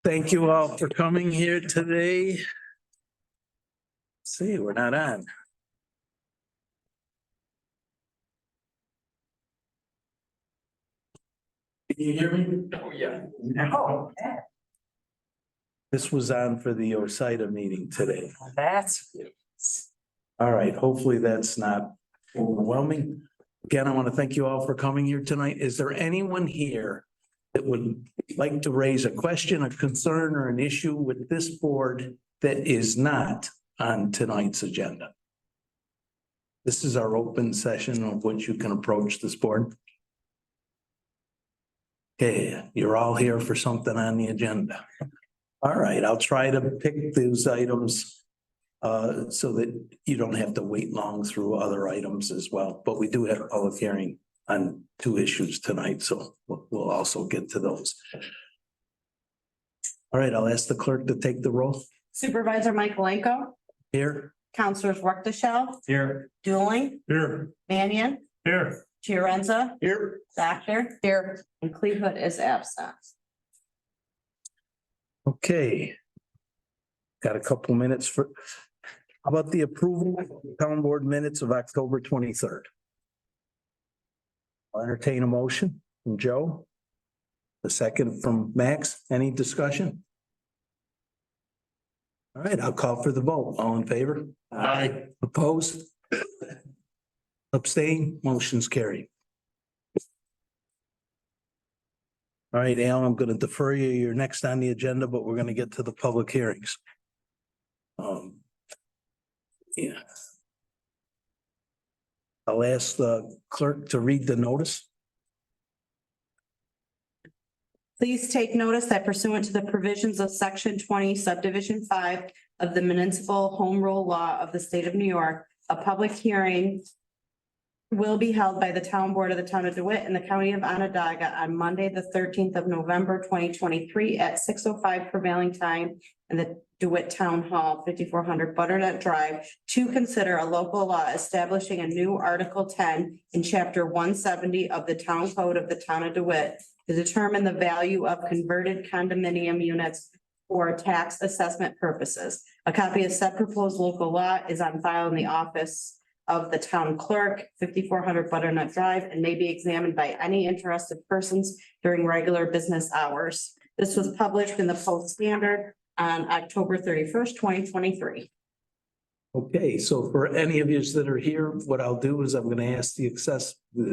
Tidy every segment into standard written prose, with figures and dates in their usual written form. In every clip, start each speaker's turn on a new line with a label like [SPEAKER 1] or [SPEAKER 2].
[SPEAKER 1] Thank you all for coming here today. Let's see, we're not on. Can you hear me?
[SPEAKER 2] Oh, yeah.
[SPEAKER 1] No. This was on for the OSIDA meeting today.
[SPEAKER 2] That's.
[SPEAKER 1] All right, hopefully that's not overwhelming. Again, I want to thank you all for coming here tonight. Is there anyone here that would like to raise a question, a concern, or an issue with this board that is not on tonight's agenda? This is our open session of which you can approach this board. Okay, you're all here for something on the agenda. All right, I'll try to pick those items so that you don't have to wait long through other items as well. But we do have a public hearing on 2 issues tonight, so we'll also get to those. All right, I'll ask the clerk to take the roll.
[SPEAKER 3] Supervisor Michaelenko,
[SPEAKER 1] Here.
[SPEAKER 3] Counselors Workdashell,
[SPEAKER 1] Here.
[SPEAKER 3] Dueling,
[SPEAKER 1] Here.
[SPEAKER 3] Mannion,
[SPEAKER 1] Here.
[SPEAKER 3] Fiorenza,
[SPEAKER 1] Here.
[SPEAKER 3] Doctor, here, and Cleveland is absent.
[SPEAKER 1] Okay. Got a couple minutes for, how about the approval of the town board minutes of October 23rd? I'll entertain a motion from Joe. The second from Max. Any discussion? All right, I'll call for the vote. All in favor?
[SPEAKER 2] Aye.
[SPEAKER 1] Opposed? Abstain? Motion's carried. All right, Al, I'm going to defer you. You're next on the agenda, but we're going to get to the public hearings. Yeah. I'll ask the clerk to read the notice.
[SPEAKER 3] Please take notice that pursuant to the provisions of section 20 subdivision 5 of the municipal home rule law of the state of New York, a public hearing will be held by the town board of the town of DeWitt in the county of Onondaga on Monday, the 13th of November, 2023 at 6:05 prevailing time in the DeWitt Town Hall, 5400 Butternut Drive, to consider a local law establishing a new Article 10 in Chapter 170 of the Town Code of the town of DeWitt to determine the value of converted condominium units for tax assessment purposes. A copy of said proposed local law is on file in the office of the town clerk, 5400 Butternut Drive, and may be examined by any interested persons during regular business hours. This was published in the Post Standard on October 31st, 2023.
[SPEAKER 1] Okay, so for any of you that are here, what I'll do is I'm going to ask the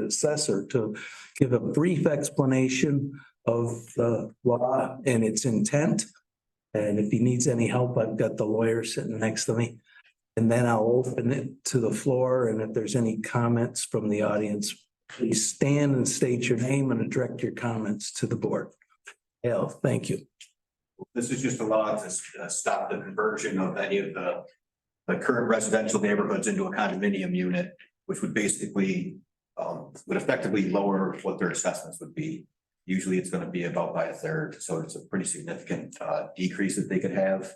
[SPEAKER 1] assessor to give a brief explanation of the law and its intent. And if he needs any help, I've got the lawyer sitting next to me. And then I'll open it to the floor. And if there's any comments from the audience, please stand and state your name and direct your comments to the board. Al, thank you.
[SPEAKER 4] This is just a law to stop the conversion of any of the current residential neighborhoods into a condominium unit, which would basically would effectively lower what their assessments would be. Usually it's going to be about by 1/3, so it's a pretty significant decrease that they could have.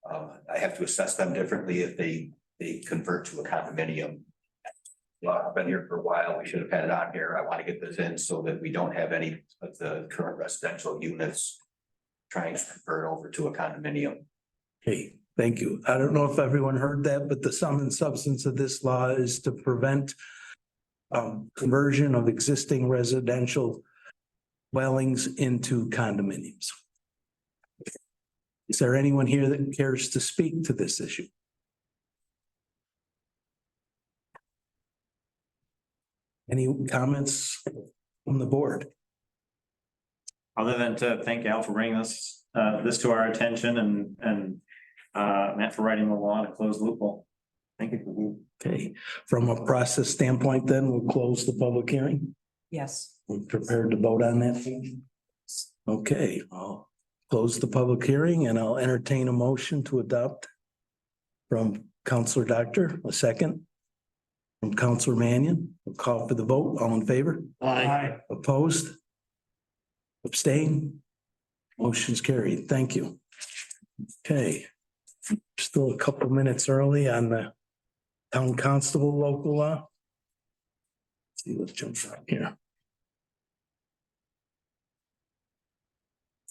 [SPEAKER 4] I have to assess them differently if they convert to a condominium. Well, I've been here for a while. We should have had it on here. I want to get this in so that we don't have any of the current residential units trying to convert over to a condominium.
[SPEAKER 1] Okay, thank you. I don't know if everyone heard that, but the sum and substance of this law is to prevent conversion of existing residential dwellings into condominiums. Is there anyone here that cares to speak to this issue? Any comments from the board?
[SPEAKER 2] Other than to thank Al for bringing this to our attention and Matt for writing the law to close the loophole. Thank you.
[SPEAKER 1] Okay, from a process standpoint, then we'll close the public hearing.
[SPEAKER 3] Yes.
[SPEAKER 1] We're prepared to vote on that. Okay, I'll close the public hearing and I'll entertain a motion to adopt from Counselor Doctor. A second from Counselor Mannion. We'll call for the vote. All in favor?
[SPEAKER 2] Aye.
[SPEAKER 1] Opposed? Abstain? Motion's carried. Thank you. Okay. Still a couple minutes early on the town constable local law. Let's see what jumps out here.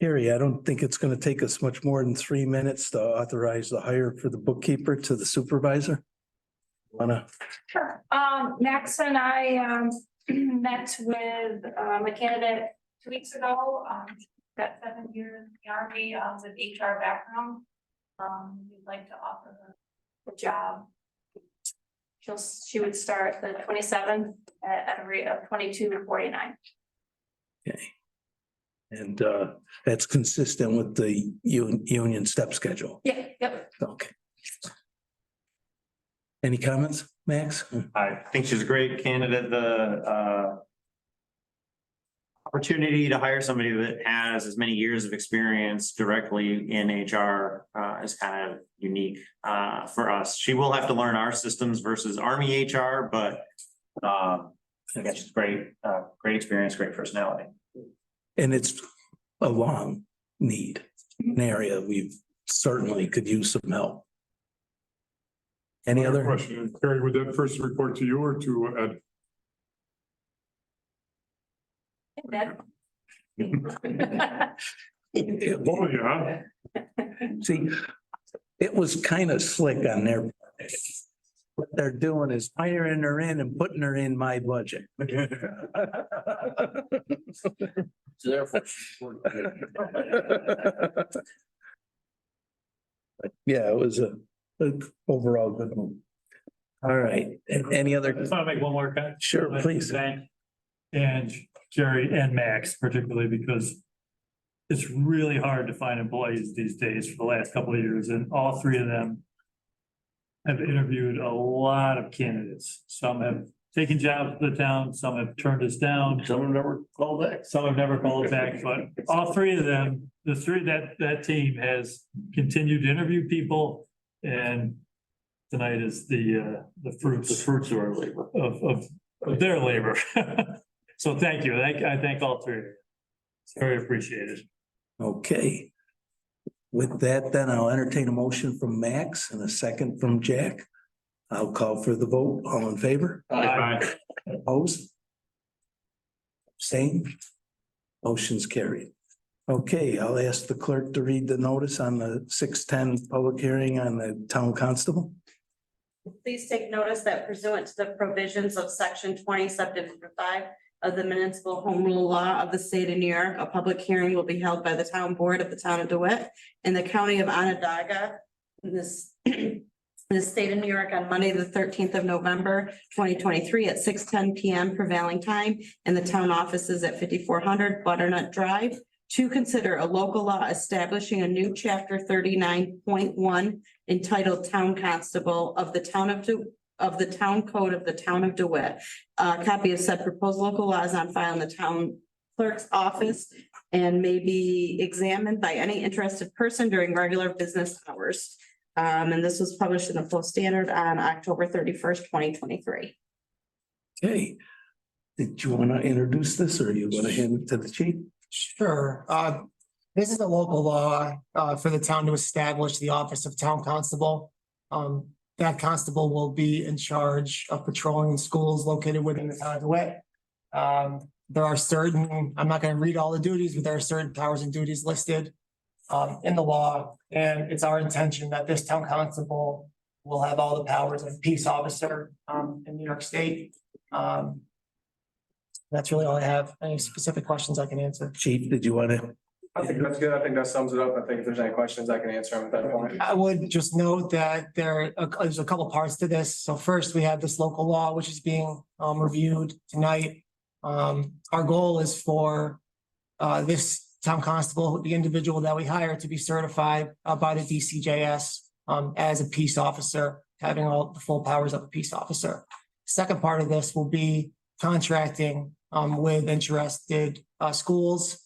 [SPEAKER 1] Carrie, I don't think it's gonna take us much more than 3 minutes to authorize the hire for the bookkeeper to the supervisor. Wanna,
[SPEAKER 5] Sure. Max and I, met with, a candidate 2 weeks ago, got 7 years in the Army, with HR background. We'd like to offer her the job. She would start the 27th at a rate of 22.49.
[SPEAKER 1] okay. And that's consistent with the union step schedule.
[SPEAKER 5] Yeah, yep.
[SPEAKER 1] Okay. Any comments, Max?
[SPEAKER 2] I think she's a great candidate. The opportunity to hire somebody that has as many years of experience directly in HR is kind of unique for us. She will have to learn our systems versus Army HR, but I guess she's great, great experience, great personality.
[SPEAKER 1] And it's a long need, an area we certainly could use some help. Any other?
[SPEAKER 6] Question, Carrie, would that first report to you or to Ed?
[SPEAKER 5] That.
[SPEAKER 6] Oh, yeah.
[SPEAKER 1] See, it was kind of slick on their. What they're doing is hiring her in and putting her in my budget. Yeah, it was a overall good one. All right, any
[SPEAKER 7] I
[SPEAKER 1] other?
[SPEAKER 7] just want to make one more comment.
[SPEAKER 1] Sure, please.
[SPEAKER 7] Thank and Jerry and Max particularly because it's really hard to find employees these days for the last couple of years, and all three of them have interviewed a lot of candidates. Some have taken jobs for the town, some have turned us down. Some have never called back. Some have never called back, but all three of them, that team has continued to interview people, and tonight is the fruits of our labor, of their labor. So thank you. I thank all three of you. It's very appreciated.
[SPEAKER 1] Okay. With that, then I'll entertain a motion from Max and a second from Jack. I'll call for the vote. All in favor?
[SPEAKER 7] Aye.
[SPEAKER 1] Opposed? Same. Motion's carried. Okay, I'll ask the clerk to read the notice on the 6:10 public hearing on the town constable.
[SPEAKER 3] Please take notice that pursuant to the provisions of section 20 subdivision 5 of the municipal home rule law of the state of New York, a public hearing will be held by the town board of the town of DeWitt in the county of Onondaga. In the state of New York on Monday, the 13th of November, 2023 at 6:10 PM prevailing time in the town offices at 5400 Butternut Drive. To consider a local law establishing a new chapter 39.1 entitled Town Constable of the Town Code of the Town of DeWitt. A copy of said proposed local law is on file in the town clerk's office and may be examined by any interested person during regular business hours. And this was published in the Post Standard on October 31st, 2023.
[SPEAKER 1] Okay. Did you want to introduce this or you want to hand it to the chief?
[SPEAKER 8] Sure. This is a local law for the town to establish the office of town constable. That constable will be in charge of patrolling schools located within the town of DeWitt. There are certain, I'm not going to read all the duties, but there are certain powers and duties listed in the law. And it's our intention that this town constable will have all the powers of a peace officer in New York State. That's really all I have. Any specific questions I can answer?
[SPEAKER 1] Chief, did you want to?
[SPEAKER 9] I think that's good. I think that sums it up. I think if there's any questions, I can answer them at that point.
[SPEAKER 8] I would just note that there's a couple parts to this. So first, we have this local law, which is being reviewed tonight. Our goal is for this town constable, the individual that we hire, to be certified by the DCJS as a peace officer, having all the full powers of a peace officer. Second part of this will be contracting with interested schools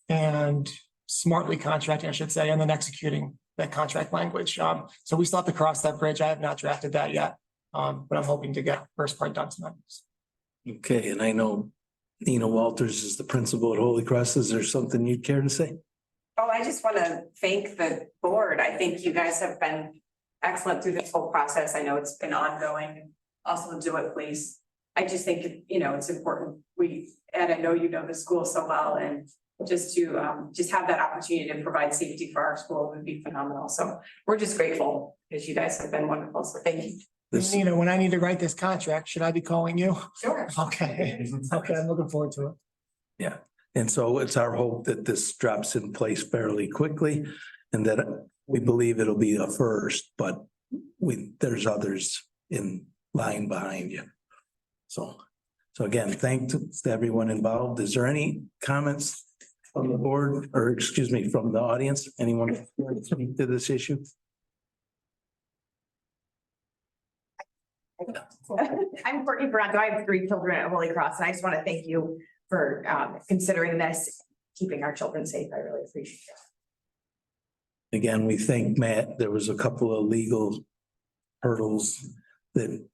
[SPEAKER 8] and smartly contracting, I should say, and then executing that contract language. So we still have to cross that bridge. I have not drafted that yet, but I'm hoping to get the first part done tonight.
[SPEAKER 1] Okay, and I know Nina Walters is the principal at Holy Cross. Is there something you'd care to say?
[SPEAKER 10] Oh, I just want to thank the board. I think you guys have been excellent through this whole process. I know it's been ongoing. Also the DeWitt Police. I just think, it's important. And I know you know the school so well, and just to just have that opportunity to provide safety for our school would be phenomenal. So we're just grateful because you guys have been wonderful. So thank you.
[SPEAKER 1] This,
[SPEAKER 8] Nina, when I need to write this contract, should I be calling you?
[SPEAKER 10] Sure.
[SPEAKER 8] Okay, okay, I'm looking forward to it.
[SPEAKER 1] and so it's our hope that this drops in place fairly quickly and that we believe it'll be a first, but there's others in line behind you. So again, thanks to everyone involved. Is there any comments from the board or excuse me, from the audience? Anyone want to speak to this issue?
[SPEAKER 11] I'm Courtney Bronco. I have 3 children at Holy Cross, and I just want to thank you for considering this, keeping our children safe. I really appreciate it.
[SPEAKER 1] Again, we thank Matt. There was a couple of legal hurdles that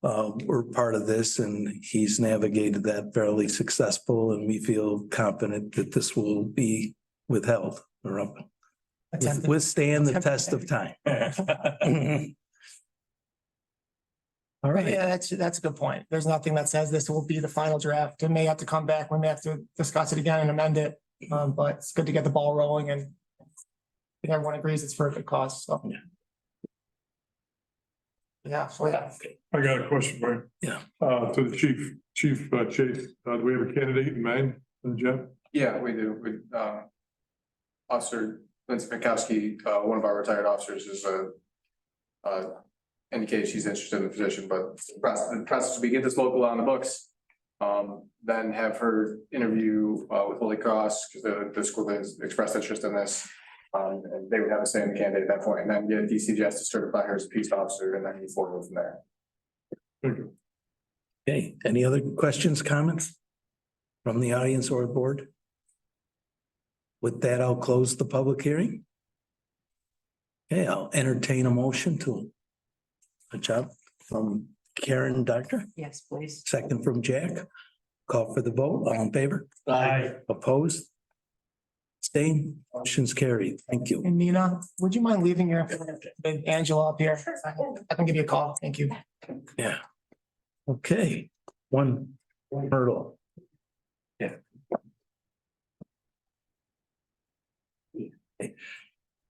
[SPEAKER 1] were part of this, and he's navigated that fairly successful, and we feel confident that this will be withheld or withstand the test of time. All right.
[SPEAKER 8] Yeah, that's a good point. There's nothing that says this will be the final draft. It may have to come back. We may have to discuss it again and amend it. But it's good to get the ball rolling and I think everyone agrees it's for a good cause, so. Yeah, so yeah.
[SPEAKER 6] I got a question for you.
[SPEAKER 1] Yeah.
[SPEAKER 6] To the chief, Chase, do we have a candidate in mind, Jeff?
[SPEAKER 9] Yeah, we do. Officer Lindsay Pinkowski, one of our retired officers is indicated she's interested in the position, but the process, we get this local law on the books. Then have her interview with Holy Cross, because the school has expressed interest in this. And they would have a say in the candidate at that point, and then get DCGS to certify her as a peace officer and then move forward from there.
[SPEAKER 6] Thank you.
[SPEAKER 1] Okay, any other questions, comments from the audience or board? With that, I'll close the public hearing. Okay, I'll entertain a motion to good job from Karen, Doctor.
[SPEAKER 3] Yes, please.
[SPEAKER 1] Second from Jack. Call for the vote. All in favor?
[SPEAKER 7] Aye.
[SPEAKER 1] Opposed? Abstained? Motion's carried. Thank you.
[SPEAKER 8] And Nina, would you mind leaving your, Angela up here? I can give you a call. Thank you.
[SPEAKER 1] Yeah. Okay, one hurdle. Yeah.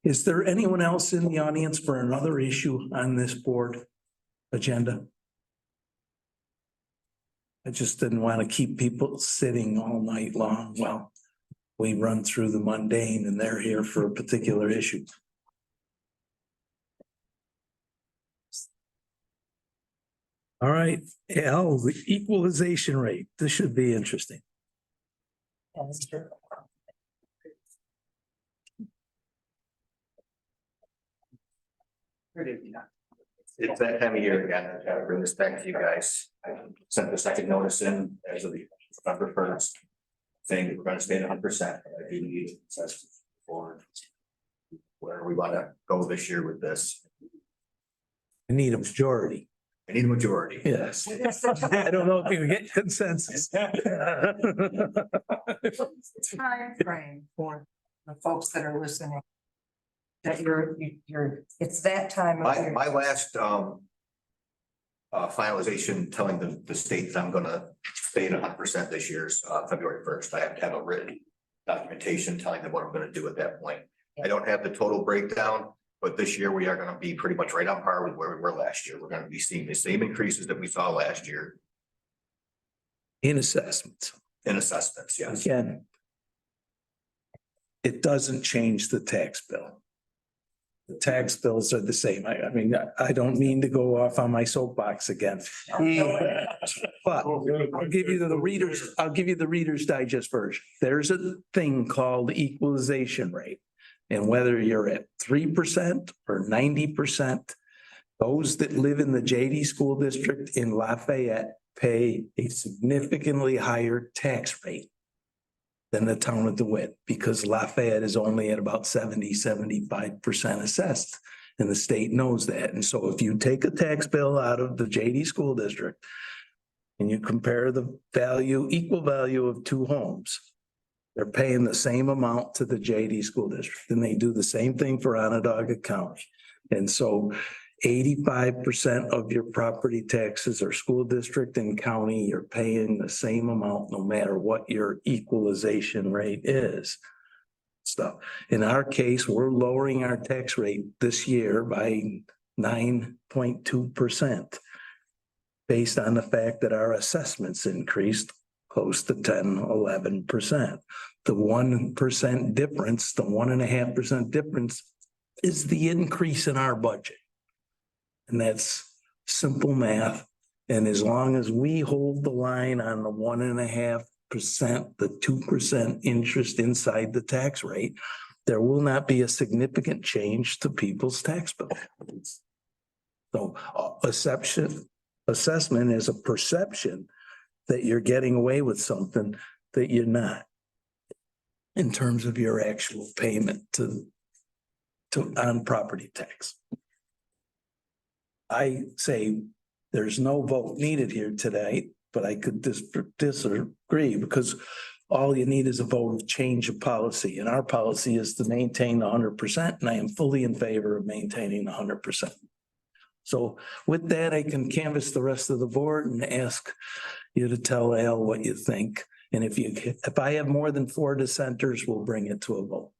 [SPEAKER 1] Is there anyone else in the audience for another issue on this board agenda? I just didn't want to keep people sitting all night long while we run through the mundane and they're here for a particular issue. All right, Al, the equalization rate. This should be interesting.
[SPEAKER 4] It's that time of year again. I've got to bring this back to you guys. I sent the second notice in as of the November 1st. Saying that we're going to stay at 100%. I do need assessment for where we want to go this year with this.
[SPEAKER 1] I need a majority.
[SPEAKER 4] I need a majority.
[SPEAKER 1] Yes. I don't know if you can get consensus.
[SPEAKER 12] Frame for the folks that are listening. That you're, it's that time of year.
[SPEAKER 4] My last finalization telling the state that I'm gonna stay at 100% this year's February 1st. I have to have a written documentation telling them what I'm gonna do at that point. I don't have the total breakdown, but this year we are gonna be pretty much right on par with where we were last year. We're gonna be seeing the same increases that we saw last year
[SPEAKER 1] In assessments.
[SPEAKER 4] in assessments, yes.
[SPEAKER 1] Again, it doesn't change the tax bill. The tax bills are the same. I mean, I don't mean to go off on my soapbox again. But I'll give you the Reader's Digest version. There's a thing called equalization rate. And whether you're at 3% or 90%, those that live in the JD School District in Lafayette pay a significantly higher tax rate than the town of DeWitt, because Lafayette is only at about 75% assessed. And the state knows that. And so if you take a tax bill out of the JD School District and you compare the equal value of 2 homes, they're paying the same amount to the JD School District, and they do the same thing for Onondaga County. And so 85% of your property taxes are school district and county, you're paying the same amount no matter what your equalization rate is. Stuff. In our case, we're lowering our tax rate this year by 9.2%. Based on the fact that our assessments increased close to 10-11%. The 1% difference, the 1.5% difference is the increase in our budget. And that's simple math. And as long as we hold the line on the 1.5%, the 2% interest inside the tax rate, there will not be a significant change to people's tax bills. So assessment is a perception that you're getting away with something that you're not in terms of your actual payment on property tax. I say there's no vote needed here today, but I could disagree because all you need is a vote of change of policy. And our policy is to maintain 100%, and I am fully in favor of maintaining 100%. So with that, I can canvass the rest of the board and ask you to tell Al what you think. And if I have more than 4 dissenters, we'll bring it to a vote.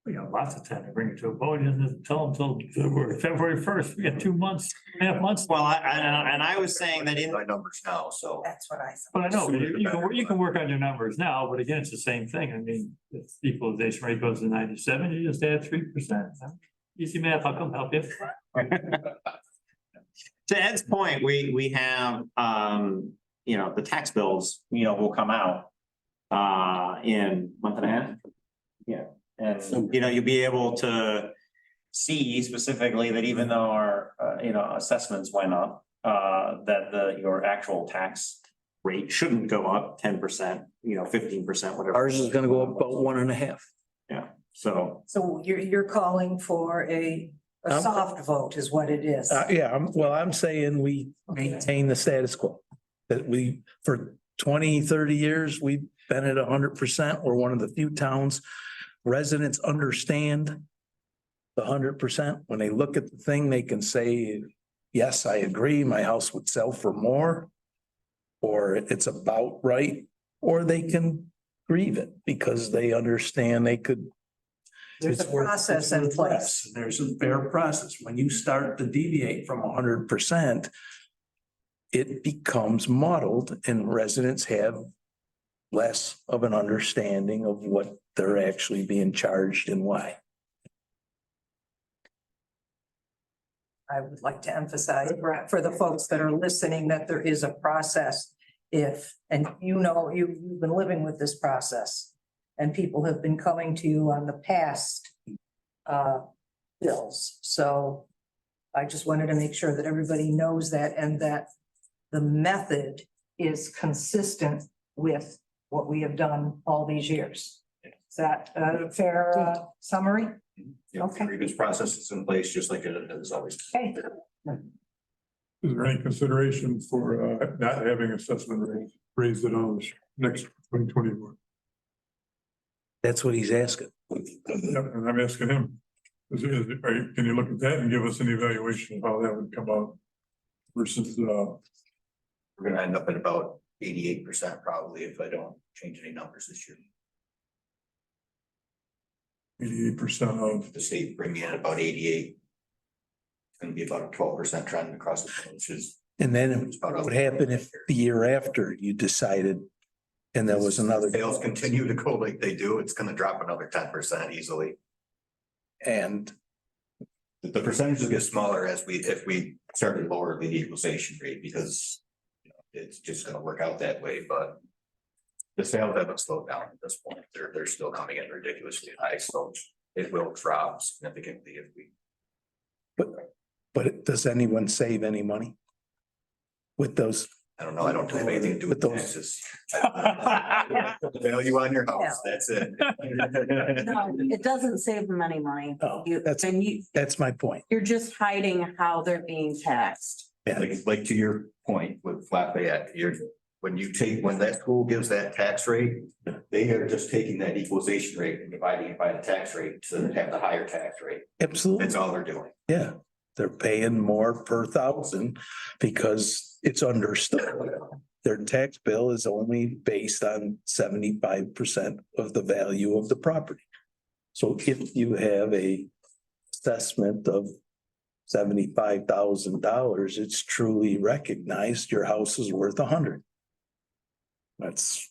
[SPEAKER 7] We got lots of time to bring it to a vote and tell them till February 1st. We got 2 months, 2.5 months.
[SPEAKER 2] Well, I was saying that in,
[SPEAKER 4] My numbers now, so.
[SPEAKER 12] That's what I said.
[SPEAKER 7] But I know, you can work on your numbers now, but again, it's the same thing. I mean, if the equalization rate goes to 97, you just add 3%. Easy math, I'll come help you.
[SPEAKER 2] to Ed's point, we have, the tax bills, will come out in a month and a half. Yeah, and, you'll be able to see specifically that even though our, assessments went up, that your actual tax rate shouldn't go up 10%, 15%, whatever.
[SPEAKER 1] Ours is gonna go up about 1.5.
[SPEAKER 2] Yeah, so.
[SPEAKER 12] So you're calling for a soft vote is what it is.
[SPEAKER 1] I'm saying we maintain the status quo. That we, for 20, 30 years, we've been at 100%. We're one of the few towns. Residents understand the 100%. When they look at the thing, they can say, yes, I agree, my house would sell for more. Or it's about right, or they can grieve it because they understand they could.
[SPEAKER 12] There's a process in place.
[SPEAKER 1] There's a fair process. When you start to deviate from 100%, it becomes muddled and residents have less of an understanding of what they're actually being charged and why.
[SPEAKER 12] I would like to emphasize for the folks that are listening that there is a process. You've been living with this process and people have been coming to you on the past bills. So I just wanted to make sure that everybody knows that and that the method is consistent with what we have done all these years. Is that a fair summary? Okay.
[SPEAKER 4] Previous processes in place, just like it is always.
[SPEAKER 12] Okay.
[SPEAKER 6] Is there any consideration for not having assessment rate raised at all this next 2021?
[SPEAKER 1] That's what he's asking.
[SPEAKER 6] And I'm asking him, can you look at that and give us an evaluation of how that would come out versus
[SPEAKER 4] We're gonna end up at about 88% probably if I don't change any numbers this year.
[SPEAKER 6] 88% of
[SPEAKER 4] The state bringing in about 88. It's gonna be about a 12% trend across the board, which is.
[SPEAKER 1] And then what would happen if the year after you decided and there was another.
[SPEAKER 4] Sales continue to go like they do, it's gonna drop another 10% easily.
[SPEAKER 1] And
[SPEAKER 4] The percentages get smaller if we start to lower the equalization rate because it's just gonna work out that way, but the sales haven't slowed down at this point. They're still coming in ridiculously high, so it will drop significantly if we.
[SPEAKER 1] But does anyone save any money with those?
[SPEAKER 4] I don't know, I don't have anything to do with
[SPEAKER 1] those.
[SPEAKER 4] taxes. The value on your house, that's it.
[SPEAKER 3] No, it doesn't save them any money.
[SPEAKER 1] Oh,
[SPEAKER 3] You're
[SPEAKER 1] that's my point.
[SPEAKER 3] just hiding how they're being taxed.
[SPEAKER 4] Like to your point with Lafayette, when that school gives that tax rate, they are just taking that equalization rate and dividing it by the tax rate to have the higher tax rate.
[SPEAKER 1] Absolutely.
[SPEAKER 4] That's all they're doing.
[SPEAKER 1] Yeah, they're paying more per thousand because it's understood. Their tax bill is only based on 75% of the value of the property. So if you have a assessment of $75,000, it's truly recognized your house is worth 100. That's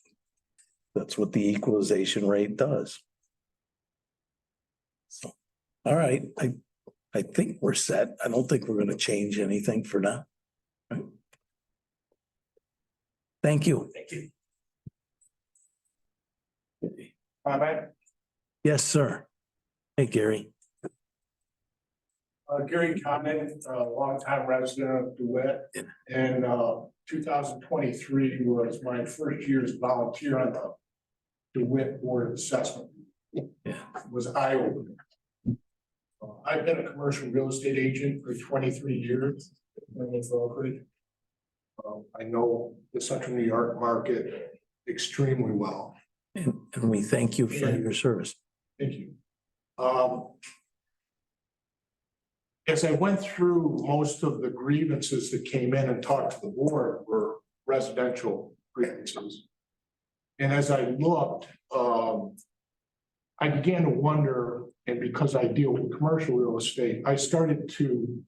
[SPEAKER 1] what the equalization rate does. So, all right, I think we're set. I don't think we're gonna change anything for now. Right? Thank you.
[SPEAKER 4] Thank you.
[SPEAKER 1] Yes, sir. Hey, Gary.
[SPEAKER 13] Gary Conlon, longtime resident of DeWitt, and 2023 was my first year's volunteer on the DeWitt Board of Assessment.
[SPEAKER 1] Yeah.
[SPEAKER 13] It was eye-opening. I've been a commercial real estate agent for 23 years. I know the Central New York market extremely well.
[SPEAKER 1] And we thank you for your service.
[SPEAKER 13] Thank you. As I went through, most of the grievances that came in and talked to the board were residential grievances. And as I looked, I began to wonder, and because I deal with commercial real estate, I started to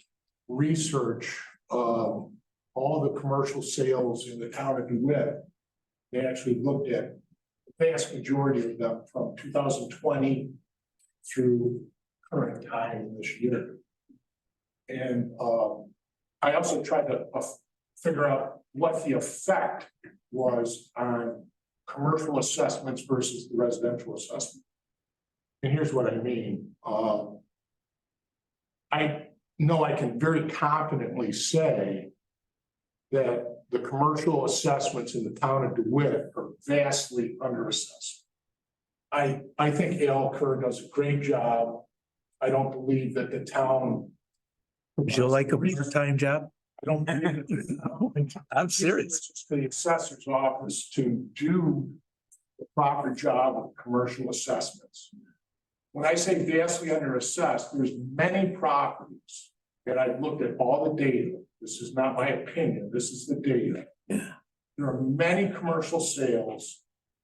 [SPEAKER 13] research all the commercial sales in the town of DeWitt. They actually looked at the vast majority of them from 2020 through current time this year. And I also tried to figure out what the effect was on commercial assessments versus the residential assessment. And here's what I mean. I know I can very confidently say that the commercial assessments in the town of DeWitt are vastly underassessed. I think Al Kerr does a great job. I don't believe that the town.
[SPEAKER 1] Would you like a part-time job?
[SPEAKER 13] I don't believe that.
[SPEAKER 1] I'm serious.
[SPEAKER 13] It's for the assessor's office to do the proper job of commercial assessments. When I say vastly underassessed, there's many properties that I've looked at all the data. This is not my opinion. This is the data.
[SPEAKER 1] Yeah.
[SPEAKER 13] There are many commercial sales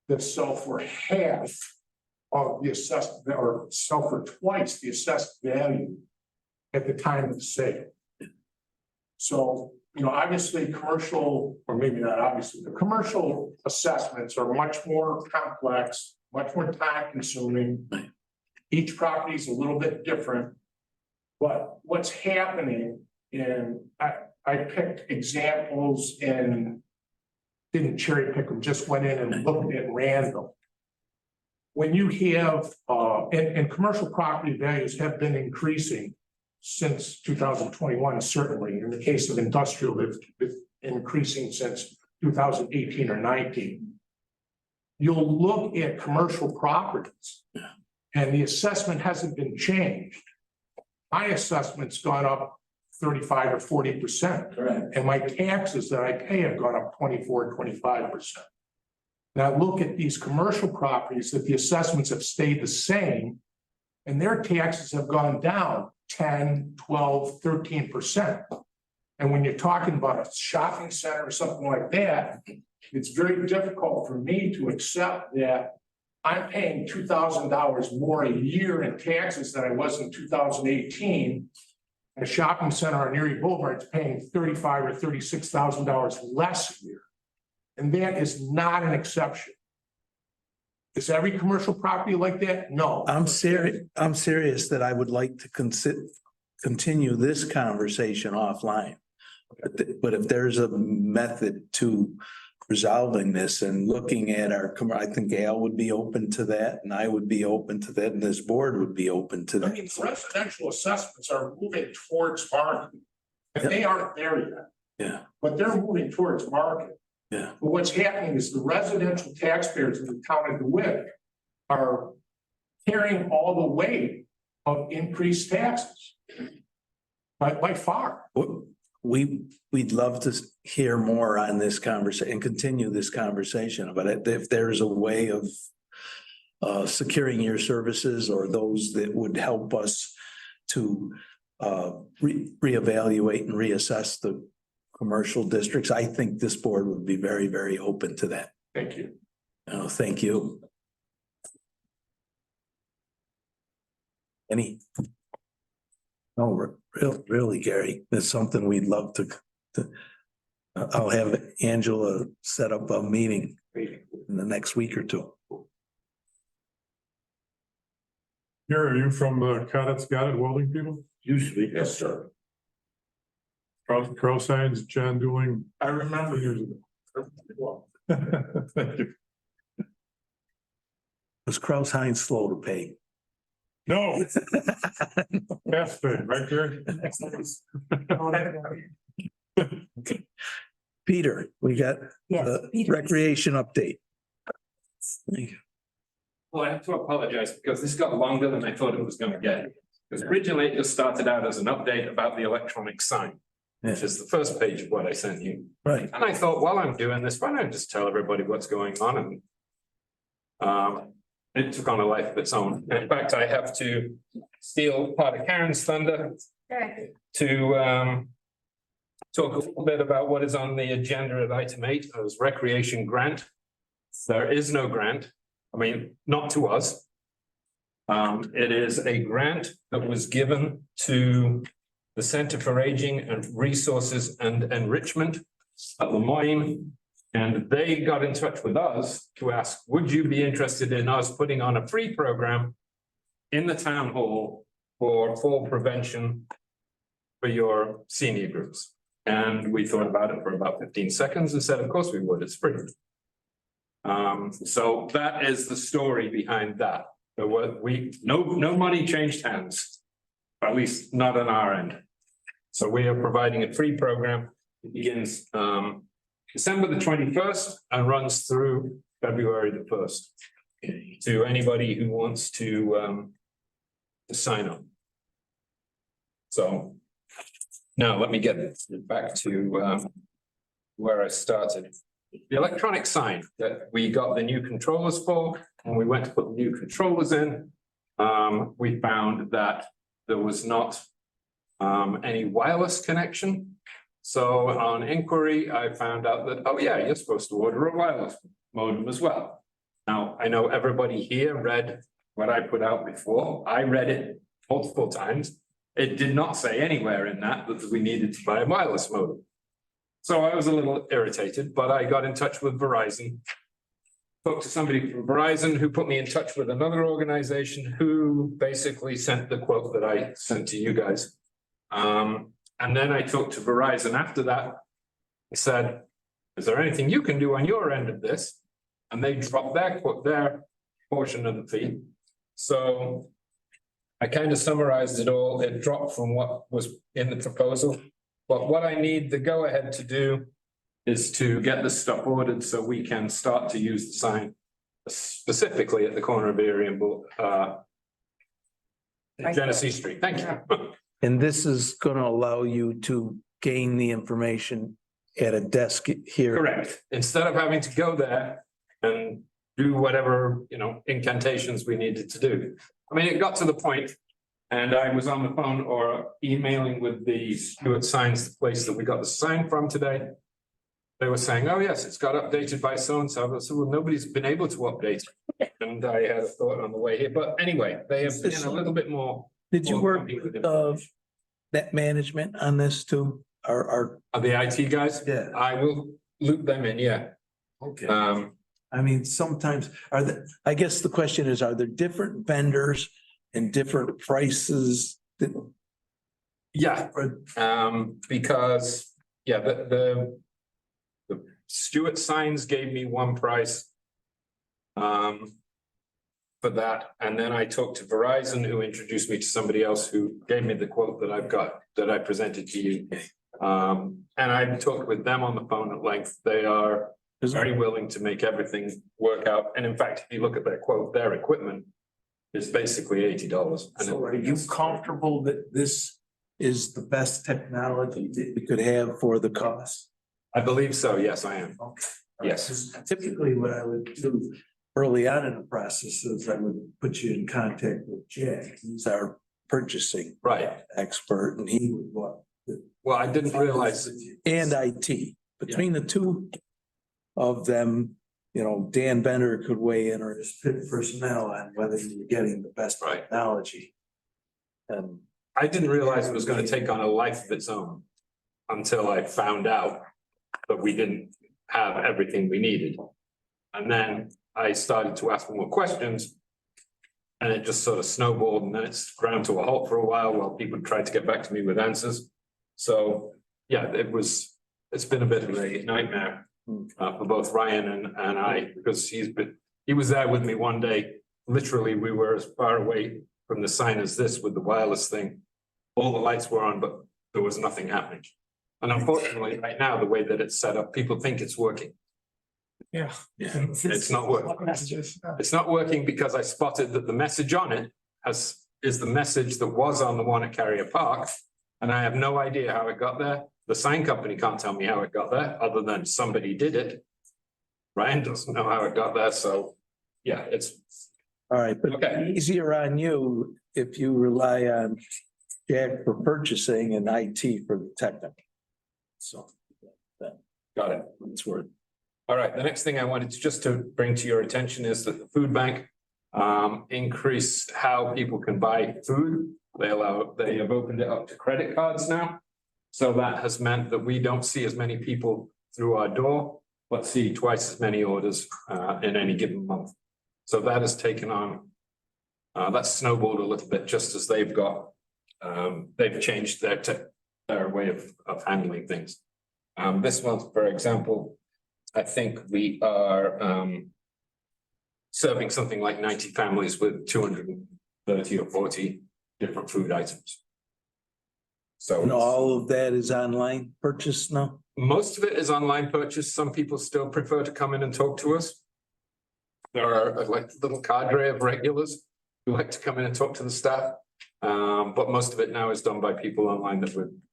[SPEAKER 13] that sell for half of the assessed, or sell for twice the assessed value at the time of the sale. So, obviously commercial, or maybe not obviously, the commercial assessments are much more complex, much more time consuming. Each property is a little bit different. But what's happening I picked examples and didn't cherry pick them, just went in and looked at random. When you have, and commercial property values have been increasing since 2021, certainly. In the case of industrial, they've been increasing since 2018 or 19. You'll look at commercial properties and the assessment hasn't been changed. My assessment's gone up 35 or 40%. And my taxes that I pay have gone up 24, 25%. Now look at these commercial properties that the assessments have stayed the same and their taxes have gone down 10, 12, 13%. And when you're talking about a shopping center or something like that, it's very difficult for me to accept that I'm paying $2,000 more a year in taxes than I was in 2018. A shopping center on Erie Boulevard is paying $35,000 or $36,000 less a year. And that is not an exception. Is every commercial property like that? No.
[SPEAKER 1] I'm serious that I would like to continue this conversation offline. But if there's a method to resolving this and looking at I think Gail would be open to that and I would be open to that and this board would be open to
[SPEAKER 13] I mean,
[SPEAKER 1] that.
[SPEAKER 13] residential assessments are moving towards market. And they aren't there yet.
[SPEAKER 1] Yeah,
[SPEAKER 13] But they're moving towards market.
[SPEAKER 1] yeah.
[SPEAKER 13] But what's happening is the residential taxpayers in the town of DeWitt are carrying all the weight of increased taxes. By far.
[SPEAKER 1] we'd love to hear more on this conversation and continue this conversation about it. If there's a way of securing your services or those that would help us to reevaluate and reassess the commercial districts, I think this board would be very, very open to that.
[SPEAKER 13] Thank you.
[SPEAKER 1] Oh, thank you. Any? No, really, Gary, that's something we'd love to. I'll have Angela set up a meeting in the next week or two.
[SPEAKER 6] Here, are you from Cadets Got It Welding people?
[SPEAKER 13] Usually, yes, sir.
[SPEAKER 6] Cross Signs, John Dooling.
[SPEAKER 13] I remember
[SPEAKER 6] Years ago. Thank you.
[SPEAKER 1] Was Kraus Heinz slow to pay?
[SPEAKER 6] No. Fast pay, right there.
[SPEAKER 1] Peter, we got
[SPEAKER 12] Yes,
[SPEAKER 1] the
[SPEAKER 12] Peter.
[SPEAKER 1] recreation update.
[SPEAKER 14] Well, I have to apologize because this got longer than I thought it was gonna get. Because originally it just started out as an update about the electronic sign, which is the first page of what I sent you.
[SPEAKER 1] Right.
[SPEAKER 14] And I thought, while I'm doing this, why don't I just tell everybody what's going on? And it took on a life of its own. In fact, I have to steal part of Karen's thunder to talk a little bit about what is on the agenda at item 8, as recreation grant. There is no grant. I mean, not to us. It is a grant that was given to the Center for Aging and Resources and Enrichment at Lemoyne. And they got in touch with us to ask, would you be interested in us putting on a free program in the town hall for fall prevention for your senior groups? And we thought about it for about 15 seconds and said, of course we would, it's free. So that is the story behind that. So what no money changed hands, at least not on our end. So we are providing a free program. It begins December the 21st and runs through February the 1st. To anybody who wants to sign up. So now let me get back to where I started. The electronic sign that we got the new controllers for, when we went to put the new controllers in, we found that there was not any wireless connection. So on inquiry, I found out that, oh yeah, you're supposed to order a wireless modem as well. Now, I know everybody here read what I put out before. I read it multiple times. It did not say anywhere in that we needed to buy a wireless modem. So I was a little irritated, but I got in touch with Verizon. Spoke to somebody from Verizon who put me in touch with another organization who basically sent the quote that I sent to you guys. And then I talked to Verizon after that. I said, is there anything you can do on your end of this? And they dropped their portion of the fee. So I kind of summarized it all. It dropped from what was in the proposal. But what I need the go ahead to do is to get this stuff ordered so we can start to use the sign specifically at the corner of Erie and Genesee Street. Thank you.
[SPEAKER 1] And this is going to allow you to gain the information at a desk here.
[SPEAKER 14] Correct. Instead of having to go there and do whatever, incantations we needed to do. I mean, it got to the point, and I was on the phone or emailing with the Stewart Signs, the place that we got the sign from today. They were saying, oh yes, it's got updated by so-and-so. I said, well, nobody's been able to update it. And I had a thought on the way here, but anyway, they have been a little bit more.
[SPEAKER 1] Did you work with net management on this too?
[SPEAKER 14] Are the IT guys?
[SPEAKER 1] Yeah.
[SPEAKER 14] I will loop them in, yeah.
[SPEAKER 1] Okay. I mean, sometimes I guess the question is, are there different vendors and different prices?
[SPEAKER 14] Yeah, because, yeah, the Stewart Signs gave me one price for that, and then I talked to Verizon, who introduced me to somebody else who gave me the quote that I've got, that I presented to you. And I talked with them on the phone at length. They are very willing to make everything work out. And in fact, if you look at their quote, their equipment is basically $80.
[SPEAKER 1] So are you comfortable that this is the best technology that we could have for the cost?
[SPEAKER 14] I believe so. Yes, I am.
[SPEAKER 1] Okay.
[SPEAKER 14] Yes.
[SPEAKER 1] Typically, what I would do early on in the process is I would put you in contact with Jack. He's our purchasing
[SPEAKER 14] Right.
[SPEAKER 1] expert, and he would what?
[SPEAKER 14] Well, I didn't realize.
[SPEAKER 1] And IT, between the two of them, you know, Dan Bender could weigh in, or his personnel on whether you're getting the best
[SPEAKER 14] Right.
[SPEAKER 1] technology. And
[SPEAKER 14] I didn't realize it was gonna take on a life of its own until I found out that we didn't have everything we needed. And then I started to ask more questions. And it just sort of snowballed, and then it's ground to a halt for a while people tried to get back to me with answers. So, yeah, it's been a bit of a nightmare for both Ryan and I, because he was there with me one day. Literally, we were as far away from the sign as this with the wireless thing. All the lights were on, but there was nothing happening. And unfortunately, right now, the way that it's set up, people think it's working.
[SPEAKER 8] Yeah.
[SPEAKER 14] It's not working.
[SPEAKER 8] Messages.
[SPEAKER 14] It's not working because I spotted that the message on it is the message that was on the one at Carrier Park. And I have no idea how it got there. The sign company can't tell me how it got there, other than somebody did it. Ryan doesn't know how it got there, so yeah, it's.
[SPEAKER 1] all right, but
[SPEAKER 14] Okay.
[SPEAKER 1] easier on you if you rely on Jack for purchasing and IT for the technical. So.
[SPEAKER 14] Got it.
[SPEAKER 1] It's worth.
[SPEAKER 14] All right, the next thing I wanted to bring to your attention is that the food bank increased how people can buy food. They have opened it up to credit cards now. So that has meant that we don't see as many people through our door, but see twice as many orders in any given month. So that has taken on, that's snowballed a little bit, just as they've changed their way of handling things. This month, for example, I think we are serving something like 90 families with 230 or 40 different food items. So
[SPEAKER 1] And all of that is online purchase now?
[SPEAKER 14] most of it is online purchase. Some people still prefer to come in and talk to us. There are like a little cadre of regulars who like to come in and talk to the staff. But most of it now is done by people online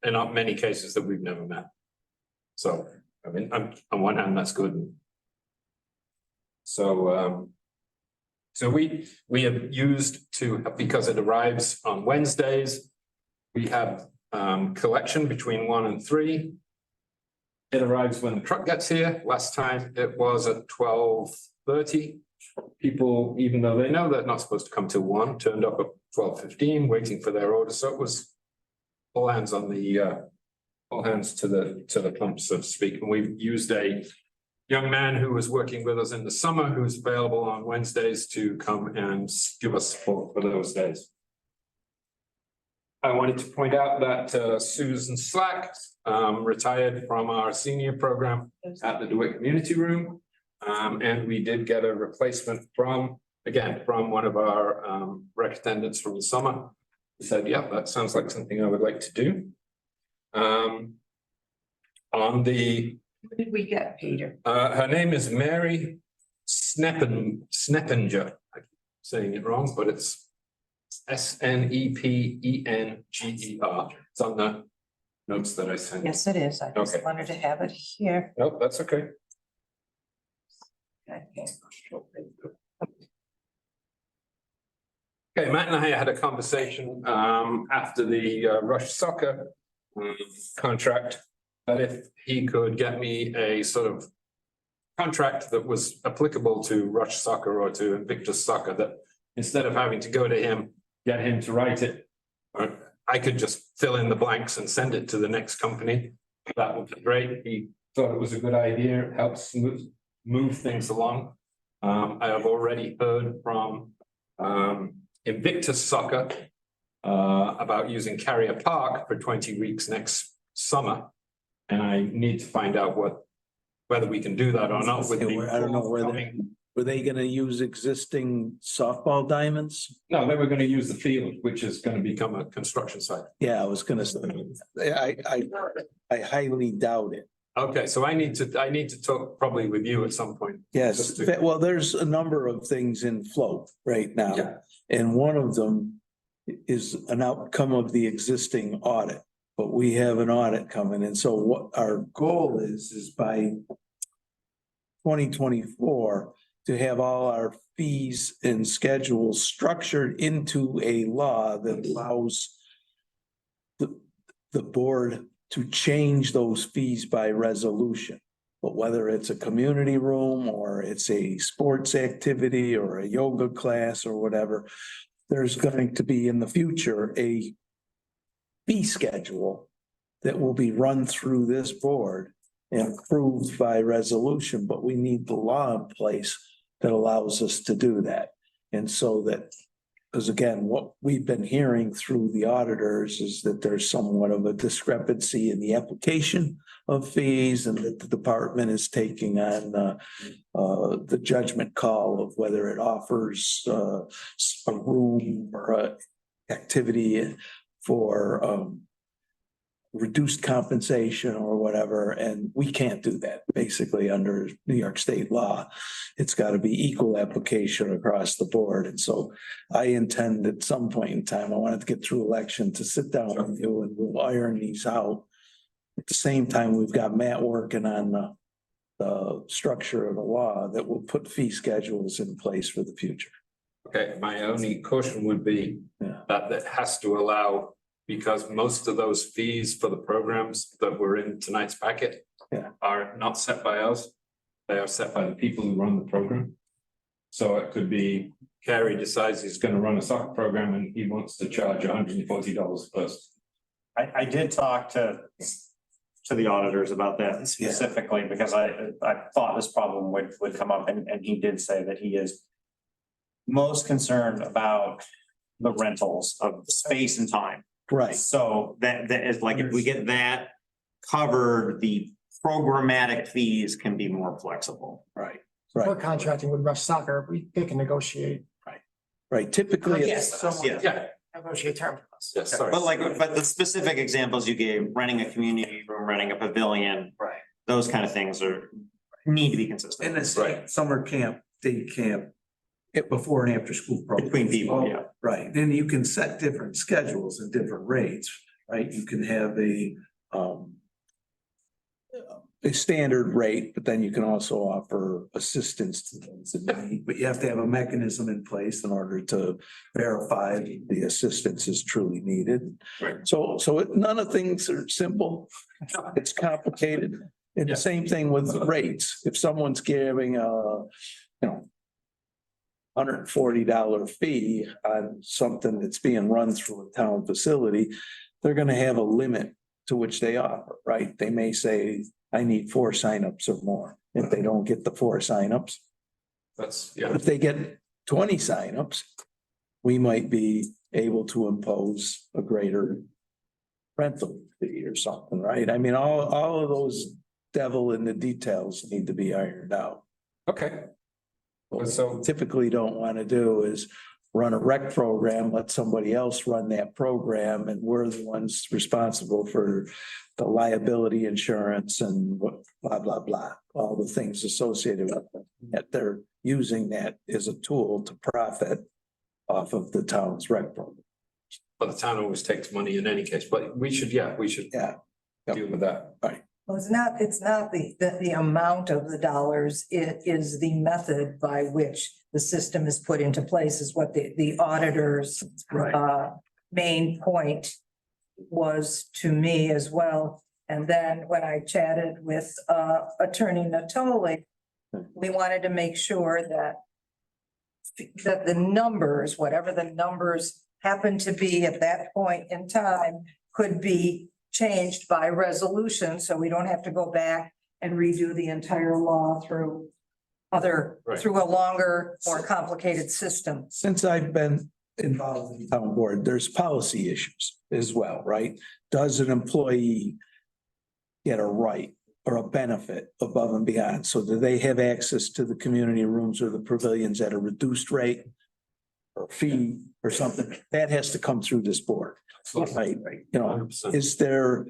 [SPEAKER 14] in many cases that we've never met. So, I mean, on one hand, that's good. So, we have used because it arrives on Wednesdays, we have collection between 1 and 3. It arrives when the truck gets here. Last time it was at 12:30. People, even though they know they're not supposed to come till 1, turned up at 12:15, waiting for their order. So it was all hands on all hands to the pump, so to speak. And we've used a young man who was working with us in the summer, who's available on Wednesdays to come and give us support for those days. I wanted to point out that Susan Slack retired from our senior program at the DeWitt Community Room. And we did get a replacement from one of our rec attendants from the summer. He said, yeah, that sounds like something I would like to do.
[SPEAKER 12] Who did we get, Peter?
[SPEAKER 14] Her name is Mary Sneppenger. I'm saying it wrong, but it's Sneppenger. It's on the notes that I sent.
[SPEAKER 12] Yes, it is. I just
[SPEAKER 14] Okay.
[SPEAKER 12] wanted to have it here.
[SPEAKER 14] Nope, that's okay. Okay, Matt and I had a conversation after the Rush Soccer contract, that if he could get me a sort of contract that was applicable to Rush Soccer or to Invictus Soccer, that instead of having to go to him, get him to write it, I could just fill in the blanks and send it to the next company. That would be great. He thought it was a good idea. It helps move things along. I have already heard from Invictus Soccer about using Carrier Park for 20 weeks next summer. And I need to find out whether we can do that or not with the.
[SPEAKER 1] I don't know were they gonna use existing softball diamonds?
[SPEAKER 14] No, they were gonna use the field, which is gonna become a construction site.
[SPEAKER 1] Yeah, I was gonna say, I highly doubt it.
[SPEAKER 14] Okay, so I need to talk probably with you at some point.
[SPEAKER 1] Yes,
[SPEAKER 14] Just to-
[SPEAKER 1] well, there's a number of things in float right now.
[SPEAKER 14] Yeah.
[SPEAKER 1] And one of them is an outcome of the existing audit, but we have an audit coming. And so what our goal is by 2024 to have all our fees and schedules structured into a law that allows the board to change those fees by resolution. But whether it's a community room or it's a sports activity or a yoga class or whatever, there's going to be in the future a fee schedule that will be run through this board and approved by resolution, but we need the law in place that allows us to do that. And so that, because again, what we've been hearing through the auditors is that there's somewhat of a discrepancy in the application of fees and that the department is taking on the judgment call of whether it offers a room or a activity for reduced compensation or whatever, and we can't do that basically under New York state law. It's got to be equal application across the board. And so I intend at some point in time, I wanted to get through election to sit down with you and we'll iron these out. At the same time, we've got Matt working on the structure of the law that will put fee schedules in place for the future.
[SPEAKER 14] Okay, my only caution would be that has to allow, because most of those fees for the programs that were in tonight's packet are not set by us. They are set by the people who run the program. So it could be Carrie decides he's going to run a soccer program and he wants to charge $140 first.
[SPEAKER 2] I did talk to the auditors about that specifically because I thought this problem would come up and he did say that he is most concerned about the rentals of space and time.
[SPEAKER 1] Right.
[SPEAKER 2] So that is like, if we get that covered, the programmatic fees can be more flexible.
[SPEAKER 1] Right.
[SPEAKER 8] We're contracting with Rush Soccer, they can negotiate.
[SPEAKER 1] Right. Typically,
[SPEAKER 8] Yes, negotiate terms.
[SPEAKER 14] Yes, sorry.
[SPEAKER 2] But the specific examples you gave, renting a community room, renting a pavilion.
[SPEAKER 1] Right.
[SPEAKER 2] Those kind of things need to be consistent.
[SPEAKER 1] and it's like summer camp, day camp, before and after school program.
[SPEAKER 2] Between people, yeah.
[SPEAKER 1] Right, then you can set different schedules and different rates, right? You can have a standard rate, but then you can also offer assistance to those that need, but you have to have a mechanism in place in order to verify the assistance is truly needed.
[SPEAKER 14] Right.
[SPEAKER 1] So none of things are simple. It's complicated. And the same thing with rates. If someone's giving $140 fee on something that's being run through a town facility, they're gonna have a limit to which they offer, right? They may say, I need 4 signups or more. If they don't get the 4 signups, if they get 20 signups, we might be able to impose a greater rental fee or something, right? I mean, all of those devil in the details need to be ironed out.
[SPEAKER 14] Okay.
[SPEAKER 1] What we typically don't want to do is run a rec program, let somebody else run that program, and we're the ones responsible for the liability insurance and blah, blah, blah, all the things associated with it. That they're using that as a tool to profit off of the town's rec program.
[SPEAKER 14] But the town always takes money in any case, but we should deal with that.
[SPEAKER 1] Right.
[SPEAKER 12] Well, it's not the amount of the dollars, it is the method by which the system is put into place is what the auditor's main point was to me as well. And then when I chatted with Attorney Natoli, we wanted to make sure that the numbers, whatever the numbers happen to be at that point in time, could be changed by resolution, so we don't have to go back and redo the entire law through a longer, more complicated system.
[SPEAKER 1] Since I've been involved in the town board, there's policy issues as well, right? Does an employee get a right or a benefit above and beyond? So do they have access to the community rooms or the pavilions at a reduced rate or fee or something? That has to come through this board. Right, you know,
[SPEAKER 14] 100%.
[SPEAKER 1] is there,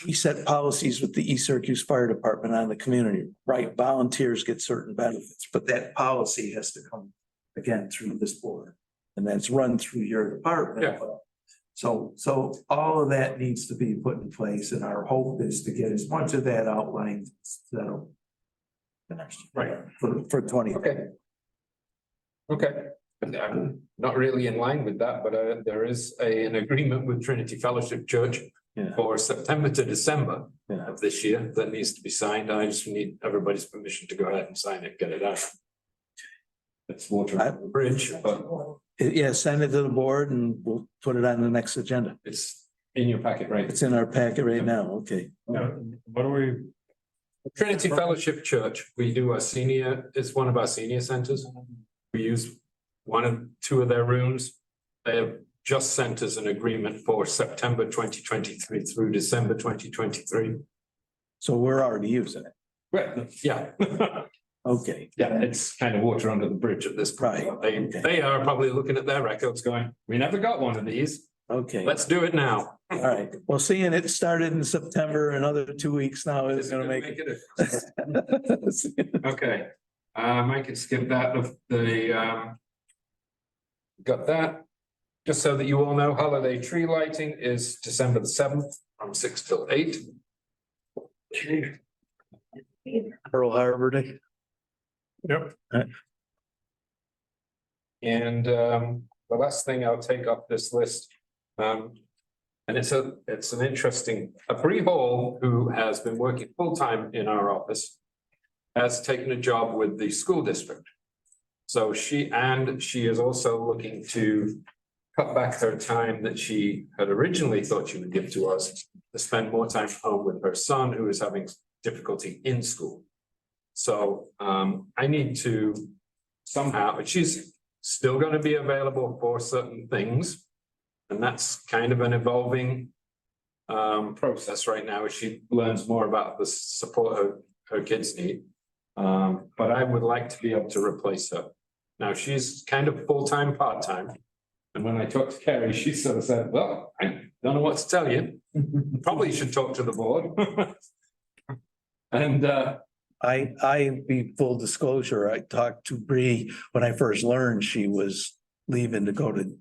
[SPEAKER 1] we set policies with the East Syracuse Fire Department on the community, right? Volunteers get certain benefits, but that policy has to come again through this board. and that's run through your department.
[SPEAKER 14] Yeah.
[SPEAKER 1] So all of that needs to be put in place, and our hope is to get as much of that outlined, so.
[SPEAKER 14] Right.
[SPEAKER 1] For 20.
[SPEAKER 14] Okay. Okay, and I'm not really in line with that, but there is an agreement with Trinity Fellowship Church
[SPEAKER 1] Yeah.
[SPEAKER 14] for September to December
[SPEAKER 1] Yeah.
[SPEAKER 14] of this year that needs to be signed. I just need everybody's permission to go ahead and sign it, get it out. It's water under the bridge, but
[SPEAKER 1] Yeah, send it to the board and we'll put it on the next agenda.
[SPEAKER 14] it's in your packet, right?
[SPEAKER 1] It's in our packet right now, okay.
[SPEAKER 7] What do we?
[SPEAKER 14] Trinity Fellowship Church, we do it's one of our senior centers. We use two of their rooms. They have just sent us an agreement for September 2023 through December 2023.
[SPEAKER 1] So we're already using it.
[SPEAKER 14] Right, yeah.
[SPEAKER 1] Okay.
[SPEAKER 14] Yeah, it's kind of water under the bridge at this point.
[SPEAKER 1] Right.
[SPEAKER 14] They are probably looking at their records going, we never got one of these.
[SPEAKER 1] Okay.
[SPEAKER 14] Let's do it now.
[SPEAKER 1] All right. Well, seeing it started in September, another 2 weeks now is gonna make
[SPEAKER 14] it.
[SPEAKER 1] it.
[SPEAKER 14] Okay, I can skip that, got that. Just so that you all know, holiday tree lighting is December the 7th from 6 till 8.
[SPEAKER 1] Pearl Harbor Day.
[SPEAKER 6] Yep.
[SPEAKER 14] And the last thing I'll take off this list. And it's an interesting, Bree Hall, who has been working full-time in our office, has taken a job with the school district. So she is also looking to cut back her time that she had originally thought she would give to us to spend more time home with her son, who is having difficulty in school. So I need to somehow, she's still going to be available for certain things. And that's kind of an evolving process right now as she learns more about the support her kids need. But I would like to be able to replace her. Now, she's kind of full-time, part-time. And when I talked to Carrie, she sort of said, well, I don't know what to tell you. Probably should talk to the board. And
[SPEAKER 1] I be full disclosure, I talked to Bree when I first learned she was leaving to go to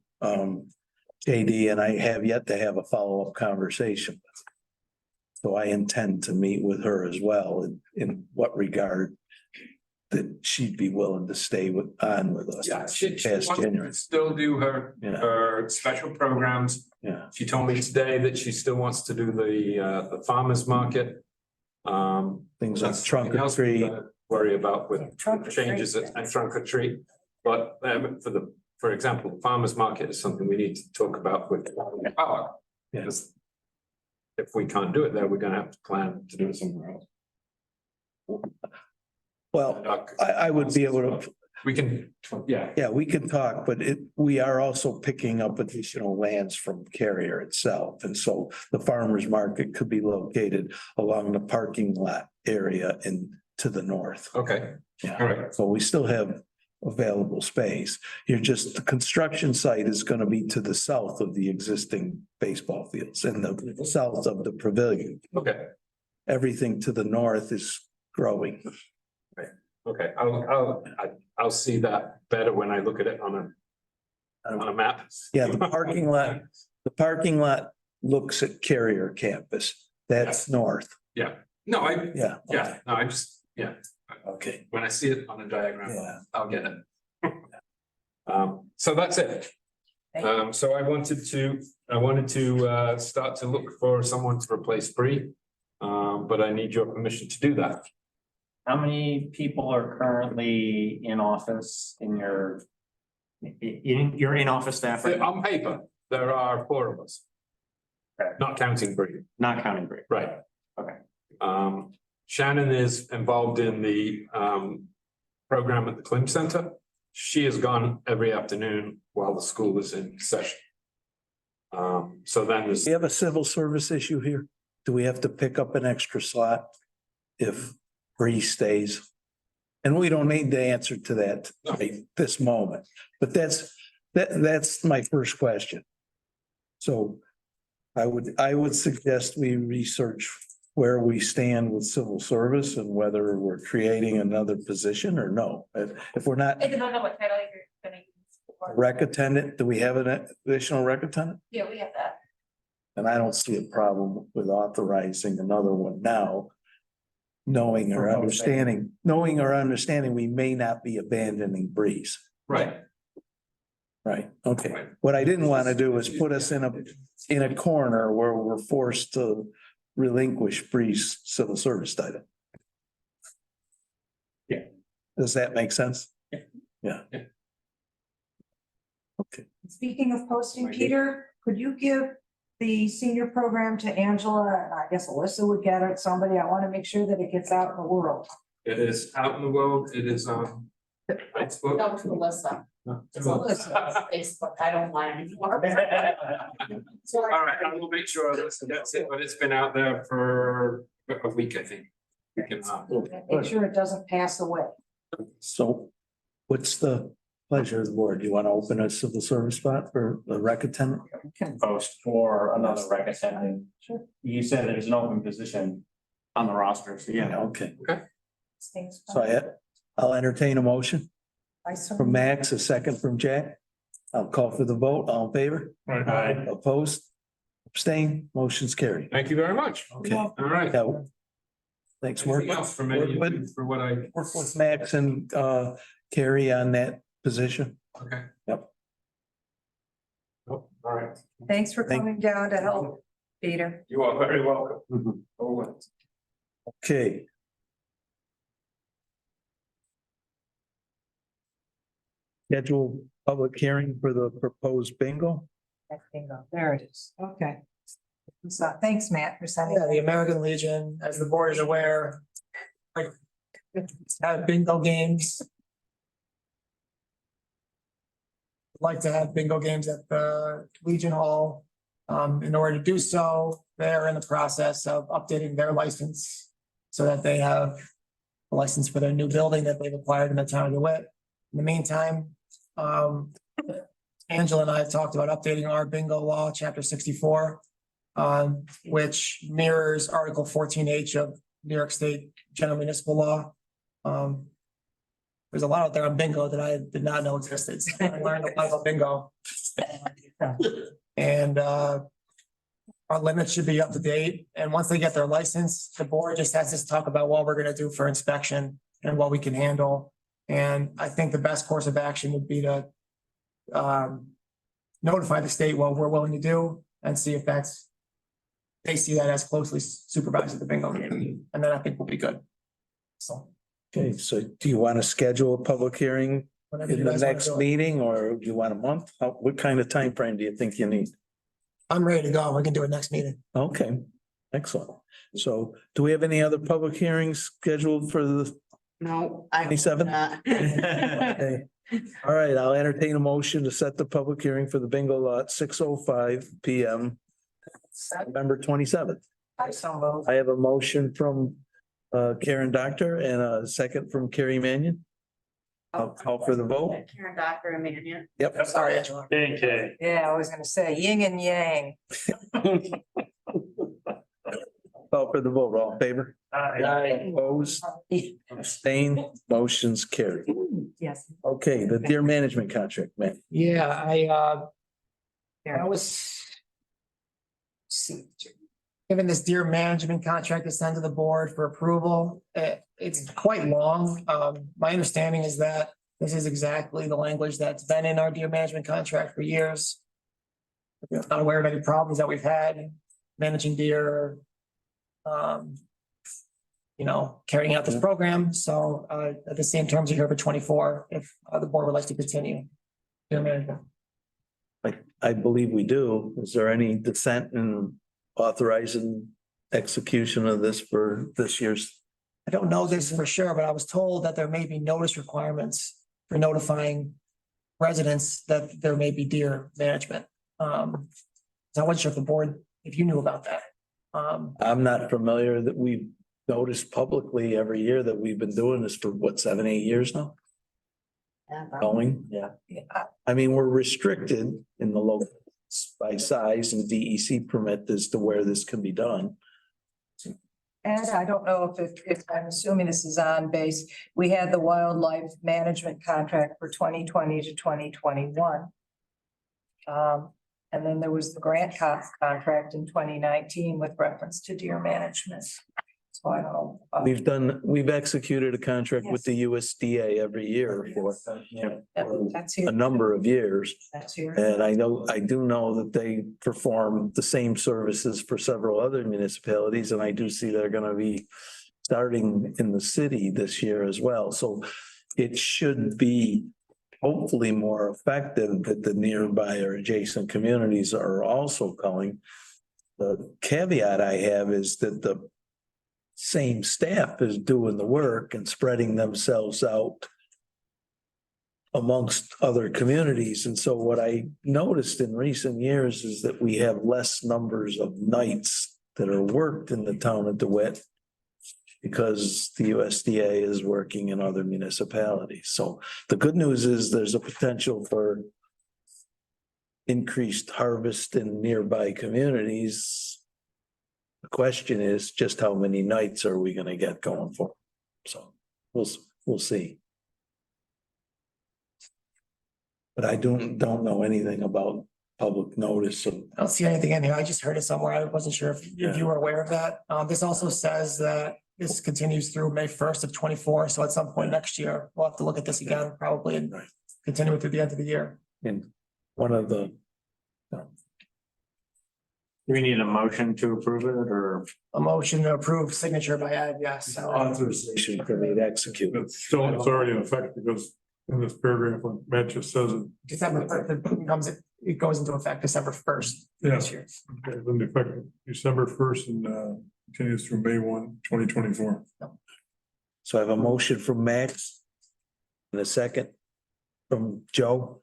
[SPEAKER 1] JD, and I have yet to have a follow-up conversation. So I intend to meet with her as well in what regard that she'd be willing to stay on with us.
[SPEAKER 14] yeah, she
[SPEAKER 1] Past
[SPEAKER 14] wants
[SPEAKER 1] January.
[SPEAKER 14] to still do her special programs.
[SPEAKER 1] Yeah,
[SPEAKER 14] She told me today that she still wants to do the farmer's market.
[SPEAKER 1] things like
[SPEAKER 14] That's
[SPEAKER 1] trunk
[SPEAKER 14] something
[SPEAKER 1] or
[SPEAKER 14] else we
[SPEAKER 1] treat.
[SPEAKER 14] gotta worry about with
[SPEAKER 12] Trunk or
[SPEAKER 14] changes
[SPEAKER 12] treat,
[SPEAKER 14] at trunk or treat. But for example, farmer's market is something we need to talk about with the park.
[SPEAKER 1] Yeah.
[SPEAKER 14] Because if we can't do it there, we're gonna have to plan to do it somewhere else.
[SPEAKER 1] Well, I would be able to,
[SPEAKER 14] We can, yeah,
[SPEAKER 1] yeah, we can talk, but we are also picking up additional lands from Carrier itself. And so the farmer's market could be located along the parking lot area and to the north.
[SPEAKER 14] okay,
[SPEAKER 1] Yeah.
[SPEAKER 14] all right,
[SPEAKER 1] So we still have available space. The construction site is gonna be to the south of the existing baseball fields and the south of the pavilion.
[SPEAKER 14] okay,
[SPEAKER 1] Everything to the north is growing.
[SPEAKER 14] okay. I'll see that better when I look at it on a map.
[SPEAKER 1] Yeah, the parking lot looks at Carrier campus. That's north.
[SPEAKER 14] No,
[SPEAKER 1] Yeah.
[SPEAKER 14] yeah,
[SPEAKER 1] Okay.
[SPEAKER 14] when I see it on a diagram,
[SPEAKER 1] Yeah.
[SPEAKER 14] I'll get it. So that's it. So I wanted to start to look for someone to replace Bree. But I need your permission to do that.
[SPEAKER 2] How many people are currently in office in your in-office staff right now?
[SPEAKER 14] On paper, there are 4 of us.
[SPEAKER 2] Okay.
[SPEAKER 14] Not counting Bree,
[SPEAKER 2] Not counting Bree.
[SPEAKER 14] right?
[SPEAKER 2] Okay.
[SPEAKER 14] Shannon is involved in the program at the Klim Center. She has gone every afternoon while the school is in session. So then there's.
[SPEAKER 1] Do we have a civil service issue here? Do we have to pick up an extra slot if Bree stays? And we don't need the answer to that at this moment, but that's my first question. So I would suggest we research where we stand with civil service and whether we're creating another position or no. If we're not,
[SPEAKER 5] It depends on what title you're gonna use
[SPEAKER 1] Rec attendant, do we have an additional rec attendant?
[SPEAKER 5] Yeah, we have that.
[SPEAKER 1] And I don't see a problem with authorizing another one now. Knowing or understanding, we may not be abandoning Breeze.
[SPEAKER 14] Right.
[SPEAKER 1] Right, okay. What I didn't want to do is put us in a corner where we're forced to relinquish Breeze civil service title.
[SPEAKER 14] Yeah.
[SPEAKER 1] Does that make sense? Yeah.
[SPEAKER 12] Speaking of posting, Peter, could you give the senior program to Angela? And I guess Alyssa would get it, somebody. I want to make sure that it gets out in the world.
[SPEAKER 14] It is out in the world, it is on Facebook.
[SPEAKER 3] No, to Alyssa. It's Alyssa's Facebook. I don't mind anymore.
[SPEAKER 14] All right, I will make sure that's it, but it's been out there for a week, I think. Week and a half.
[SPEAKER 12] Make sure it doesn't pass away.
[SPEAKER 1] So what's the pleasure of the board? Do you want to open a civil service spot for the rec attendant?
[SPEAKER 2] Post for another rec attendant. Sure. You said there's an open position on the roster, so yeah.
[SPEAKER 1] Okay,
[SPEAKER 12] Things-
[SPEAKER 1] so I'll entertain a motion
[SPEAKER 12] I so-
[SPEAKER 1] from Max, a second from Jack. I'll call for the vote. All in favor?
[SPEAKER 6] Right.
[SPEAKER 1] Opposed? Abstain? Motion's carried.
[SPEAKER 14] Thank you very much.
[SPEAKER 1] Okay.
[SPEAKER 14] All right.
[SPEAKER 1] Yeah. Thanks, Mark.
[SPEAKER 14] Anything else from any of you for what I,
[SPEAKER 1] Work with Max and Carrie on that position.
[SPEAKER 14] okay.
[SPEAKER 1] Yep.
[SPEAKER 14] Oh, all right.
[SPEAKER 12] Thanks for
[SPEAKER 1] Thank-
[SPEAKER 12] coming down to help, Peter.
[SPEAKER 14] You are very welcome. Always.
[SPEAKER 1] Okay. Schedule public hearing for the proposed bingo.
[SPEAKER 12] Bingo, there it is. Okay. So thanks, Matt, for sending.
[SPEAKER 8] Yeah, the American Legion, as the board is aware, like, have bingo games. Like to have bingo games at the Legion Hall. In order to do so, they're in the process of updating their license so that they have a license for their new building that they've acquired in the town of DeWitt. In the meantime, Angela and I have talked about updating our bingo law, chapter 64, which mirrors Article 14H of New York State General Municipal Law. There's a lot out there on bingo that I did not know existed. So I learned a lot about bingo. And our limits should be up to date. And once they get their license, the board just has to talk about what we're gonna do for inspection and what we can handle. And I think the best course of action would be to notify the state what we're willing to do and see if they see that as closely supervised at the bingo game. And then I think we'll be good. So.
[SPEAKER 1] Okay, so do you want to schedule a public hearing
[SPEAKER 8] whatever you
[SPEAKER 1] in the
[SPEAKER 8] guys wanna
[SPEAKER 1] next
[SPEAKER 8] do.
[SPEAKER 1] meeting, or do you want a month? What kind of time frame do you think you need?
[SPEAKER 8] I'm ready to go. We can do it next meeting.
[SPEAKER 1] Okay, excellent. So do we have any other public hearings scheduled for the
[SPEAKER 3] No, I.
[SPEAKER 1] 27th?
[SPEAKER 3] not.
[SPEAKER 1] Okay. All right, I'll entertain a motion to set the public hearing for the bingo lot 6:05 PM, November 27th. I have a motion from Karen Doctor and a second from Carrie Mannion. I'll call for the vote.
[SPEAKER 3] Karen Doctor and Mannion.
[SPEAKER 1] Yep.
[SPEAKER 8] Sorry, Angela.
[SPEAKER 7] Okay.
[SPEAKER 12] Yeah, I was gonna say yin and yang.
[SPEAKER 1] Call for the vote. All in favor? Opposed? Abstained? Motion's carried.
[SPEAKER 12] Yes.
[SPEAKER 1] Okay, the deer management contract, man.
[SPEAKER 8] Yeah, I was. See, given this deer management contract to send to the board for approval, it's quite long. My understanding is that this is exactly the language that's been in our deer management contract for years. I'm not aware of any problems that we've had managing deer. Carrying out this program, so at the same terms are here for 24, if the board would like to continue. Deer management.
[SPEAKER 1] I believe we do. Is there any dissent in authorizing execution of this for this year's?
[SPEAKER 8] I don't know this for sure, but I was told that there may be notice requirements for notifying residents that there may be deer management. So I wasn't sure if the board, if you knew about that.
[SPEAKER 1] I'm not familiar that we've noticed publicly every year that we've been doing this for what, 7, 8 years now? Going, yeah. I mean, we're restricted in the local by size and DEC permit as to where this can be done.
[SPEAKER 12] And I don't know if I'm assuming this is on base, we had the wildlife management contract for 2020 to 2021. And then there was the grant contract in 2019 with reference to deer management. So I don't know.
[SPEAKER 1] We've executed a contract with the USDA every year for
[SPEAKER 12] That's here.
[SPEAKER 1] a number of years.
[SPEAKER 12] That's here.
[SPEAKER 1] And I do know that they perform the same services for several other municipalities, and I do see they're gonna be starting in the city this year as well. So it should be hopefully more effective that the nearby or adjacent communities are also calling. The caveat I have is that the same staff is doing the work and spreading themselves out amongst other communities. And so what I noticed in recent years is that we have less numbers of nights that are worked in the town of DeWitt because the USDA is working in other municipalities. So the good news is there's a potential for increased harvest in nearby communities. The question is just how many nights are we gonna get going for? So we'll see. But I don't know anything about public notice of.
[SPEAKER 8] I don't see anything in here. I just heard it somewhere. I wasn't sure if you were aware of that. This also says that this continues through May 1st of 24. So at some point next year, we'll have to look at this again, probably, and continue it through the end of the year.
[SPEAKER 1] And one of the,
[SPEAKER 2] Do we need a motion to approve it or?
[SPEAKER 8] A motion to approve signature by Ed, yes.
[SPEAKER 1] authorization for me to execute.
[SPEAKER 6] It's already in effect because in this paragraph, when Matt just says it.
[SPEAKER 8] December 1st, it goes into effect December 1st this year.
[SPEAKER 6] Okay, then the effective December 1st and continues through May 1, 2024.
[SPEAKER 1] So I have a motion from Max and a second from Joe.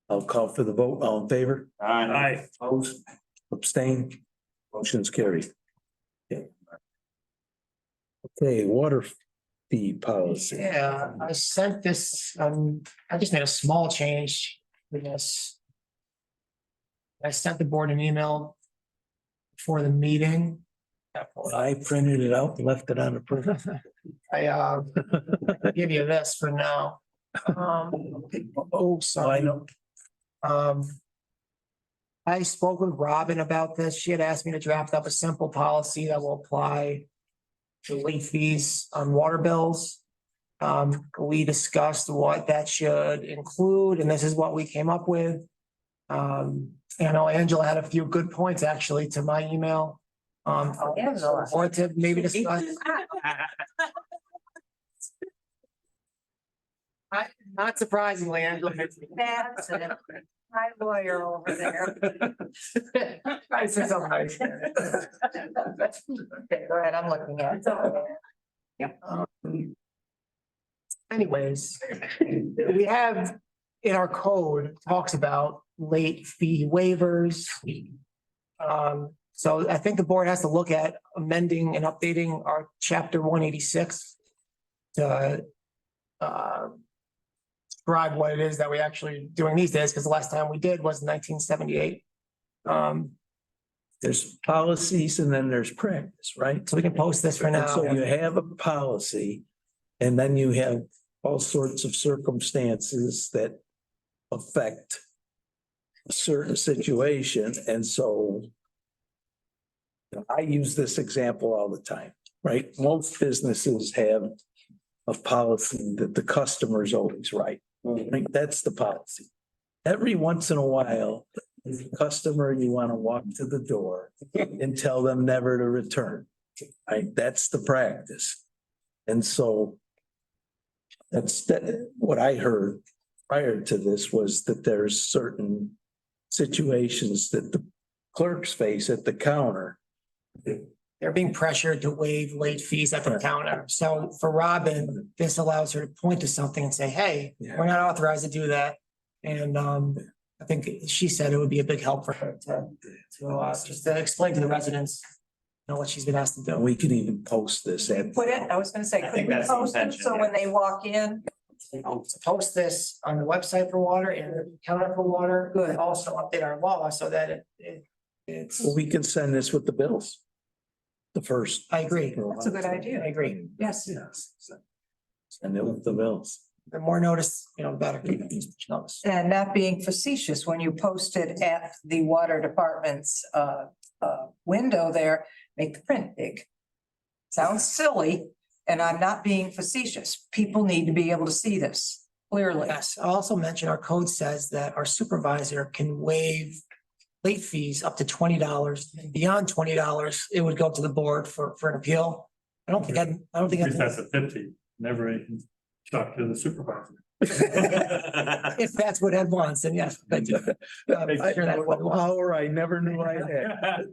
[SPEAKER 1] I'll call for the vote. All in favor?
[SPEAKER 7] Aye.
[SPEAKER 1] Opposed? Abstain? Motion's carried. Yeah. Okay, water fee policy.
[SPEAKER 8] Yeah, I sent this, I just made a small change to this. I sent the board an email for the meeting.
[SPEAKER 1] I printed it out, and left it on the printer.
[SPEAKER 8] I give you this for now. Oh, sorry.
[SPEAKER 1] I know.
[SPEAKER 8] I spoke with Robin about this. She had asked me to draft up a simple policy that will apply to late fees on water bills. We discussed what that should include, and this is what we came up with. I know Angela had a few good points actually to my email. Or to maybe discuss. Not surprisingly, Angela.
[SPEAKER 12] That's it. My lawyer over there.
[SPEAKER 8] I said something nice.
[SPEAKER 12] Okay, go ahead, I'm looking at it. Yep.
[SPEAKER 8] Anyways, we have in our code talks about late fee waivers. So I think the board has to look at amending and updating our chapter 186 to describe what it is that we actually doing these days, because the last time we did was 1978.
[SPEAKER 1] There's policies and then there's practice, right?
[SPEAKER 8] So we can post this for
[SPEAKER 1] And
[SPEAKER 8] now.
[SPEAKER 1] so you have a policy and then you have all sorts of circumstances that affect a certain situation. And so I use this example all the time, right? Most businesses have a policy that the customer's always right. Right? That's the policy. Every once in a while, as a customer, you want to walk to the door and tell them never to return. Right? That's the practice. And so that's what I heard prior to this was that there's certain situations that the clerks face at the counter.
[SPEAKER 8] They're being pressured to waive late fees at the counter. So for Robin, this allows her to point to something and say, hey, we're not authorized to do that. And I think she said it would be a big help for her to just to explain to the residents, you know, what she's been asked to do.
[SPEAKER 1] We could even post this at.
[SPEAKER 12] Put it, I was gonna say,
[SPEAKER 2] I
[SPEAKER 12] could
[SPEAKER 2] think
[SPEAKER 12] we
[SPEAKER 2] that's the
[SPEAKER 12] post it
[SPEAKER 2] intention,
[SPEAKER 12] so
[SPEAKER 2] yeah.
[SPEAKER 12] when they walk in,
[SPEAKER 8] To post this on the website for water and the counter for water. Good. Also update our law so that it's.
[SPEAKER 1] Well, we can send this with the bills. the first.
[SPEAKER 8] I agree.
[SPEAKER 12] That's a good idea.
[SPEAKER 8] I agree.
[SPEAKER 12] Yes.
[SPEAKER 1] Yes. And then with the bills.
[SPEAKER 8] The more notice, the better. Notice.
[SPEAKER 12] And not being facetious, when you post it at the water department's window there, make the print big. Sounds silly, and I'm not being facetious. People need to be able to see this clearly.
[SPEAKER 8] Yes, I'll also mention our code says that our supervisor can waive late fees up to $20. Beyond $20, it would go to the board for an appeal. I don't think,
[SPEAKER 7] That's a 50, never even talk to the supervisor.
[SPEAKER 8] if that's what Ed wants, then yes. But, I'm sure that's what he wants.
[SPEAKER 1] Power I never knew I had.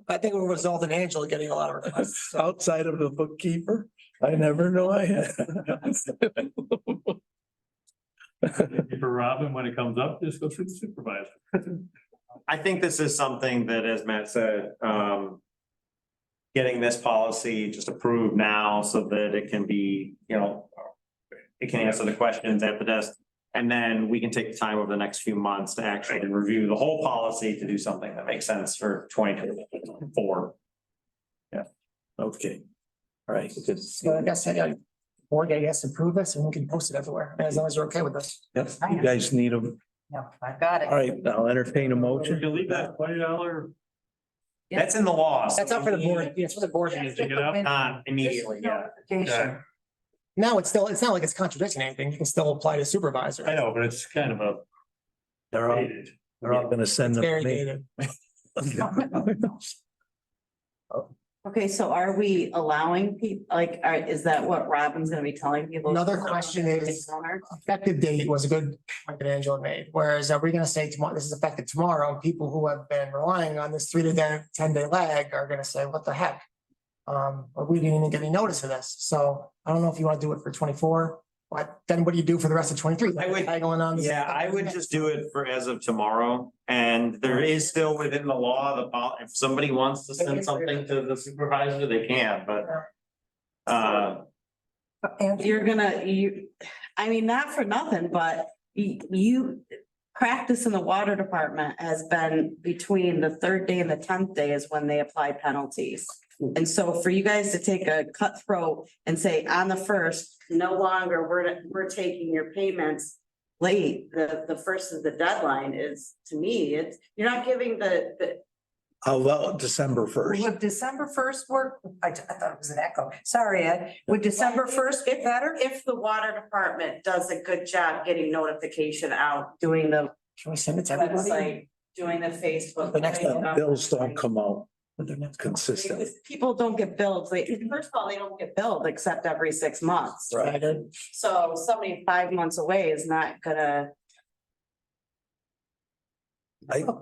[SPEAKER 8] I think it will result in Angela getting a lot of requests.
[SPEAKER 1] Outside of the bookkeeper, I never knew I had.
[SPEAKER 7] For Robin, when it comes up, just go through the supervisor.
[SPEAKER 2] I think this is something that, as Matt said, getting this policy just approved now so that it can be, it can answer the questions at the desk. And then we can take the time over the next few months to actually review the whole policy to do something that makes sense for 2024. Yeah.
[SPEAKER 1] Okay. All right, good.
[SPEAKER 8] So I guess, board, I guess, approve this and we can post it everywhere, as long as you're okay with this.
[SPEAKER 1] Yep, you guys need them.
[SPEAKER 12] No, I've got it.
[SPEAKER 1] All right, I'll entertain a
[SPEAKER 7] You
[SPEAKER 1] motion.
[SPEAKER 7] can leave that $20.
[SPEAKER 2] That's in the law. so
[SPEAKER 8] That's up for the board. Yeah, it's for the board.
[SPEAKER 7] Take it out.
[SPEAKER 2] Not immediately, yeah.
[SPEAKER 12] Notification.
[SPEAKER 8] No, it's not like it's contradicting anything. You can still apply to supervisor.
[SPEAKER 7] I know, but it's kind of a.
[SPEAKER 1] They're all, they're all gonna send them.
[SPEAKER 8] Very
[SPEAKER 1] to me.
[SPEAKER 8] dated.
[SPEAKER 3] Okay, so are we allowing people, like, is that what Robin's gonna be telling people?
[SPEAKER 8] Another question is- Effective date was a good point that Angela made, whereas are we gonna say tomorrow, this is effective tomorrow, and people who have been relying on this 3 to 10 day lag are gonna say, what the heck? But we didn't even get any notice of this, so I don't know if you wanna do it for 24, but then what do you do for the rest of 23?
[SPEAKER 2] I would-
[SPEAKER 8] Going on.
[SPEAKER 2] Yeah, I would just do it for as of tomorrow, and there is still within the law, if somebody wants to send something to the supervisor, they can, but.
[SPEAKER 12] And
[SPEAKER 3] You're gonna, I mean, not for nothing, but you practice in the water department has been between the 3rd day and the 10th day is when they apply penalties. And so for you guys to take a cutthroat and say on the 1st, no longer, we're taking your payments late, the 1st is the deadline is, to me, you're not giving the.
[SPEAKER 1] How about December first?
[SPEAKER 12] would December 1st work? I thought it was an echo. Sorry, Ed. Would December 1st get better?
[SPEAKER 3] If the water department does a good job getting notification out, doing the
[SPEAKER 8] Can we send it to everybody?
[SPEAKER 3] website, doing the Facebook.
[SPEAKER 8] The next
[SPEAKER 1] The bills don't come out consistent.
[SPEAKER 3] If people don't get billed, first of all, they don't get billed except every 6 months.
[SPEAKER 1] Right.
[SPEAKER 3] So somebody 5 months away is not gonna,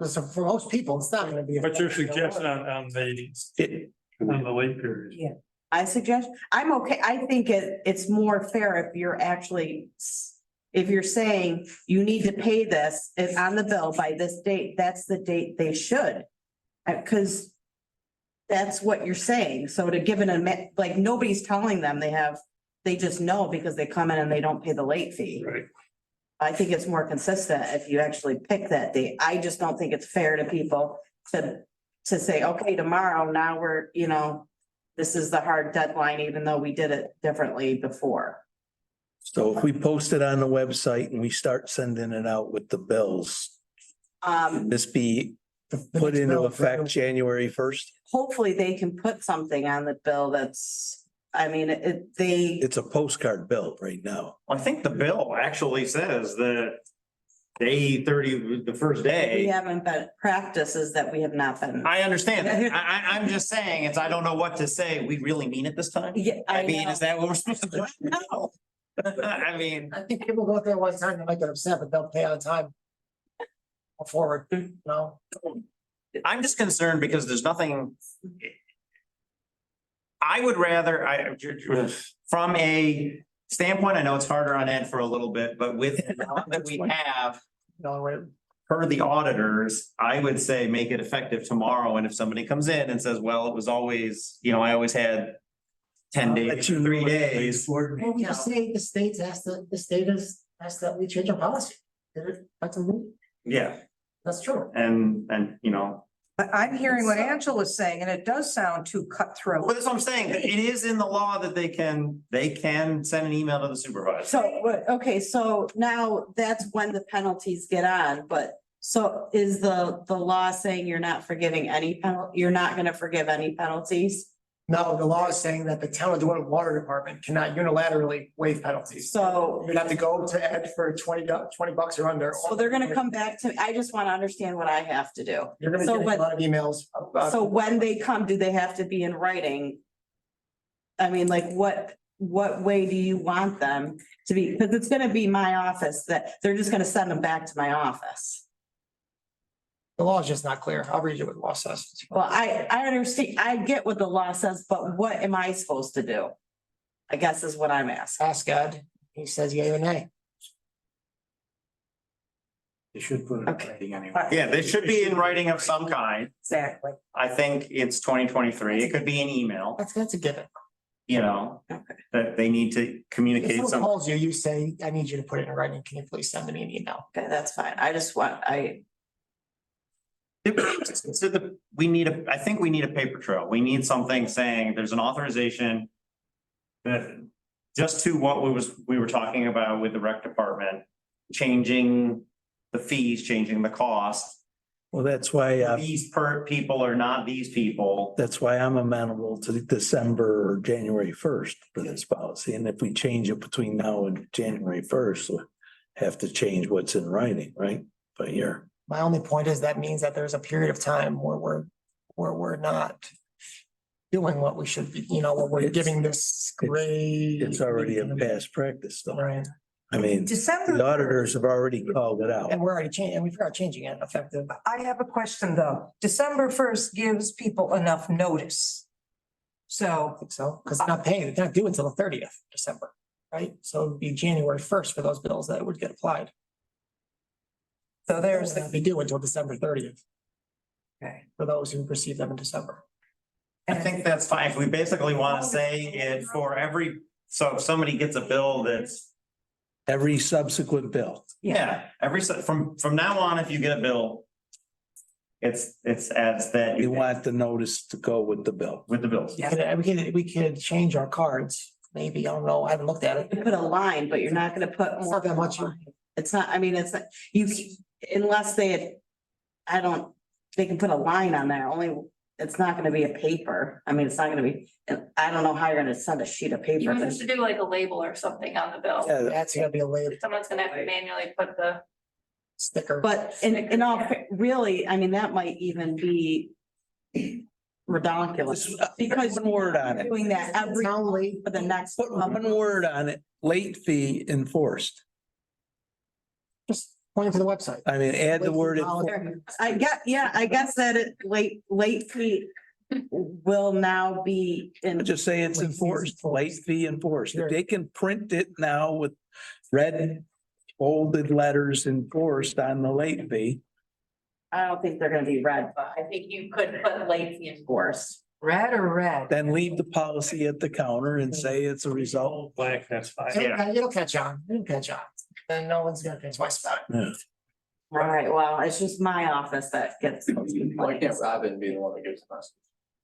[SPEAKER 8] So for most people, it's not gonna be.
[SPEAKER 7] What's your suggestion on the late period?
[SPEAKER 3] I suggest, I'm okay, I think it's more fair if you're actually. If you're saying you need to pay this, it's on the bill by this date, that's the date they should. Cause. That's what you're saying, so to give like, nobody's telling them they just know because they come in and they don't pay the late fee.
[SPEAKER 7] Right.
[SPEAKER 3] I think it's more consistent if you actually pick that date. I just don't think it's fair to people to say, okay, tomorrow, now we're, this is the hard deadline, even though we did it differently before.
[SPEAKER 1] So if we post it on the website and we start sending it out with the bills, this be put into effect January first?
[SPEAKER 3] Hopefully they can put something on the bill that's, I mean,
[SPEAKER 1] It's a postcard bill right now.
[SPEAKER 2] I think the bill actually says that day 30, the first
[SPEAKER 3] we
[SPEAKER 2] day.
[SPEAKER 3] haven't been, practices that we have not been.
[SPEAKER 2] I understand that. I'm just saying, I don't know what to say. We really mean it this time?
[SPEAKER 3] Yeah,
[SPEAKER 2] I mean,
[SPEAKER 3] know.
[SPEAKER 2] is that what we're supposed to do? No. I mean,
[SPEAKER 8] I think people go there one time, they might get upset, but they'll pay on time. Forward,
[SPEAKER 2] I'm just concerned because there's nothing. I would rather, from a standpoint, I know it's harder on Ed for a little bit, but with the amount that we have. Per the auditors, I would say make it effective tomorrow, and if somebody comes in and says, well, it was always, I always had. 10 days, 3 days.
[SPEAKER 8] Well, we just say the state has that we change our policy. That's a rule.
[SPEAKER 2] Yeah,
[SPEAKER 8] That's true.
[SPEAKER 2] and
[SPEAKER 12] But I'm hearing what Angela's saying, and it does sound too cutthroat.
[SPEAKER 2] Well, that's what I'm saying. It is in the law that they can send an email to the supervisor.
[SPEAKER 3] So, okay, so now that's when the penalties get on, but so is the law saying you're not forgiving any you're not gonna forgive any penalties?
[SPEAKER 8] No, the law is saying that the town of Dwight Water Department cannot unilaterally waive penalties.
[SPEAKER 3] So,
[SPEAKER 8] You'd have to go to Ed for $20 or under.
[SPEAKER 3] so they're gonna come back to, I just wanna understand what I have to do.
[SPEAKER 8] You're gonna
[SPEAKER 3] so
[SPEAKER 8] get a
[SPEAKER 3] when-
[SPEAKER 8] lot of emails about.
[SPEAKER 3] So when they come, do they have to be in writing? I mean, like, what way do you want them to be? Because it's gonna be my office that, they're just gonna send them back to my office.
[SPEAKER 8] The law is just not clear. I'll read you what the law says.
[SPEAKER 3] Well, I understand, I get what the law says, but what am I supposed to do? I guess is what I'm asking.
[SPEAKER 8] Ask Ed. He says yea or nay.
[SPEAKER 1] You should put it in
[SPEAKER 3] Okay.
[SPEAKER 1] writing anyway.
[SPEAKER 2] Yeah, they should be in writing of some kind.
[SPEAKER 12] Exactly.
[SPEAKER 2] I think it's 2023. It could be an email,
[SPEAKER 8] That's a given.
[SPEAKER 2] you know,
[SPEAKER 3] Okay.
[SPEAKER 2] that they need to
[SPEAKER 8] If
[SPEAKER 2] communicate
[SPEAKER 8] someone
[SPEAKER 2] some.
[SPEAKER 8] calls you, you say, I need you to put it in writing. Can you please send me an email?
[SPEAKER 3] Okay, that's fine. I just want,
[SPEAKER 2] I think we need a paper trail. We need something saying there's an authorization. That just to what we were talking about with the rec department, changing the fees, changing the cost.
[SPEAKER 1] Well, that's why,
[SPEAKER 2] These people are not these people.
[SPEAKER 1] that's why I'm amenable to December or January first for this policy. And if we change it between now and January first, we'll have to change what's in writing, right? But here,
[SPEAKER 8] My only point is that means that there's a period of time where we're not doing what we should be, where we're giving this great.
[SPEAKER 1] it's already a past practice though.
[SPEAKER 8] Right.
[SPEAKER 1] I mean,
[SPEAKER 12] December.
[SPEAKER 1] the auditors have already called it out.
[SPEAKER 8] And we're already changing, and we forgot changing it effective.
[SPEAKER 12] I have a question, though. December first gives people enough notice. So,
[SPEAKER 8] I think so, because they're not paying, they're not due until the 30th of December, right? So it'd be January 1st for those bills that would get applied.
[SPEAKER 12] there's
[SPEAKER 8] They'd
[SPEAKER 12] the,
[SPEAKER 8] be due until December 30th
[SPEAKER 12] okay.
[SPEAKER 8] for those who receive them in December.
[SPEAKER 2] I think that's fine. If we basically want to say it for every, so if somebody gets a bill that's,
[SPEAKER 1] Every subsequent bill.
[SPEAKER 2] yeah, from now on, if you get a bill. It's as that
[SPEAKER 1] You want the notice to go with the bill.
[SPEAKER 2] with the bills.
[SPEAKER 8] We could change our cards, maybe, I don't know, I haven't looked at it.
[SPEAKER 3] put a line, but you're not gonna put.
[SPEAKER 8] It's not that much.
[SPEAKER 3] It's not, I mean, it's not, unless they can put a line on there, only, it's not gonna be a paper. I mean, it's not gonna be, I don't know how you're gonna send a sheet of paper.
[SPEAKER 5] You have to do like a label or something on the bill.
[SPEAKER 1] Yeah,
[SPEAKER 8] That's gonna be a label
[SPEAKER 5] Someone's gonna have to manually put the.
[SPEAKER 8] sticker.
[SPEAKER 3] But in all, really, I mean, that might even be redonkulous, because
[SPEAKER 1] One word on it.
[SPEAKER 3] doing that every
[SPEAKER 8] Town
[SPEAKER 3] month
[SPEAKER 8] late.
[SPEAKER 3] for the next.
[SPEAKER 1] Put one word on it, late fee enforced.
[SPEAKER 8] Just point to the website.
[SPEAKER 1] I mean, add the word.
[SPEAKER 3] I guess that late fee will now be in.
[SPEAKER 1] Just say it's
[SPEAKER 8] Late fees
[SPEAKER 1] enforced, late
[SPEAKER 8] enforced.
[SPEAKER 1] fee enforced. If
[SPEAKER 8] Sure.
[SPEAKER 1] they can print it now with red bolded letters enforced on the late fee.
[SPEAKER 3] I don't think they're gonna be red, but I think you could put late fee enforced.
[SPEAKER 12] Red or red?
[SPEAKER 1] Then leave the policy at the counter and say it's a result.
[SPEAKER 7] Black, that's fine.
[SPEAKER 8] It'll catch on, Then no one's gonna think twice about it.
[SPEAKER 1] Yeah.
[SPEAKER 3] Right, well, it's just my office that gets. those
[SPEAKER 9] Why can't
[SPEAKER 3] complaints.
[SPEAKER 9] Robin be the one that gives the message?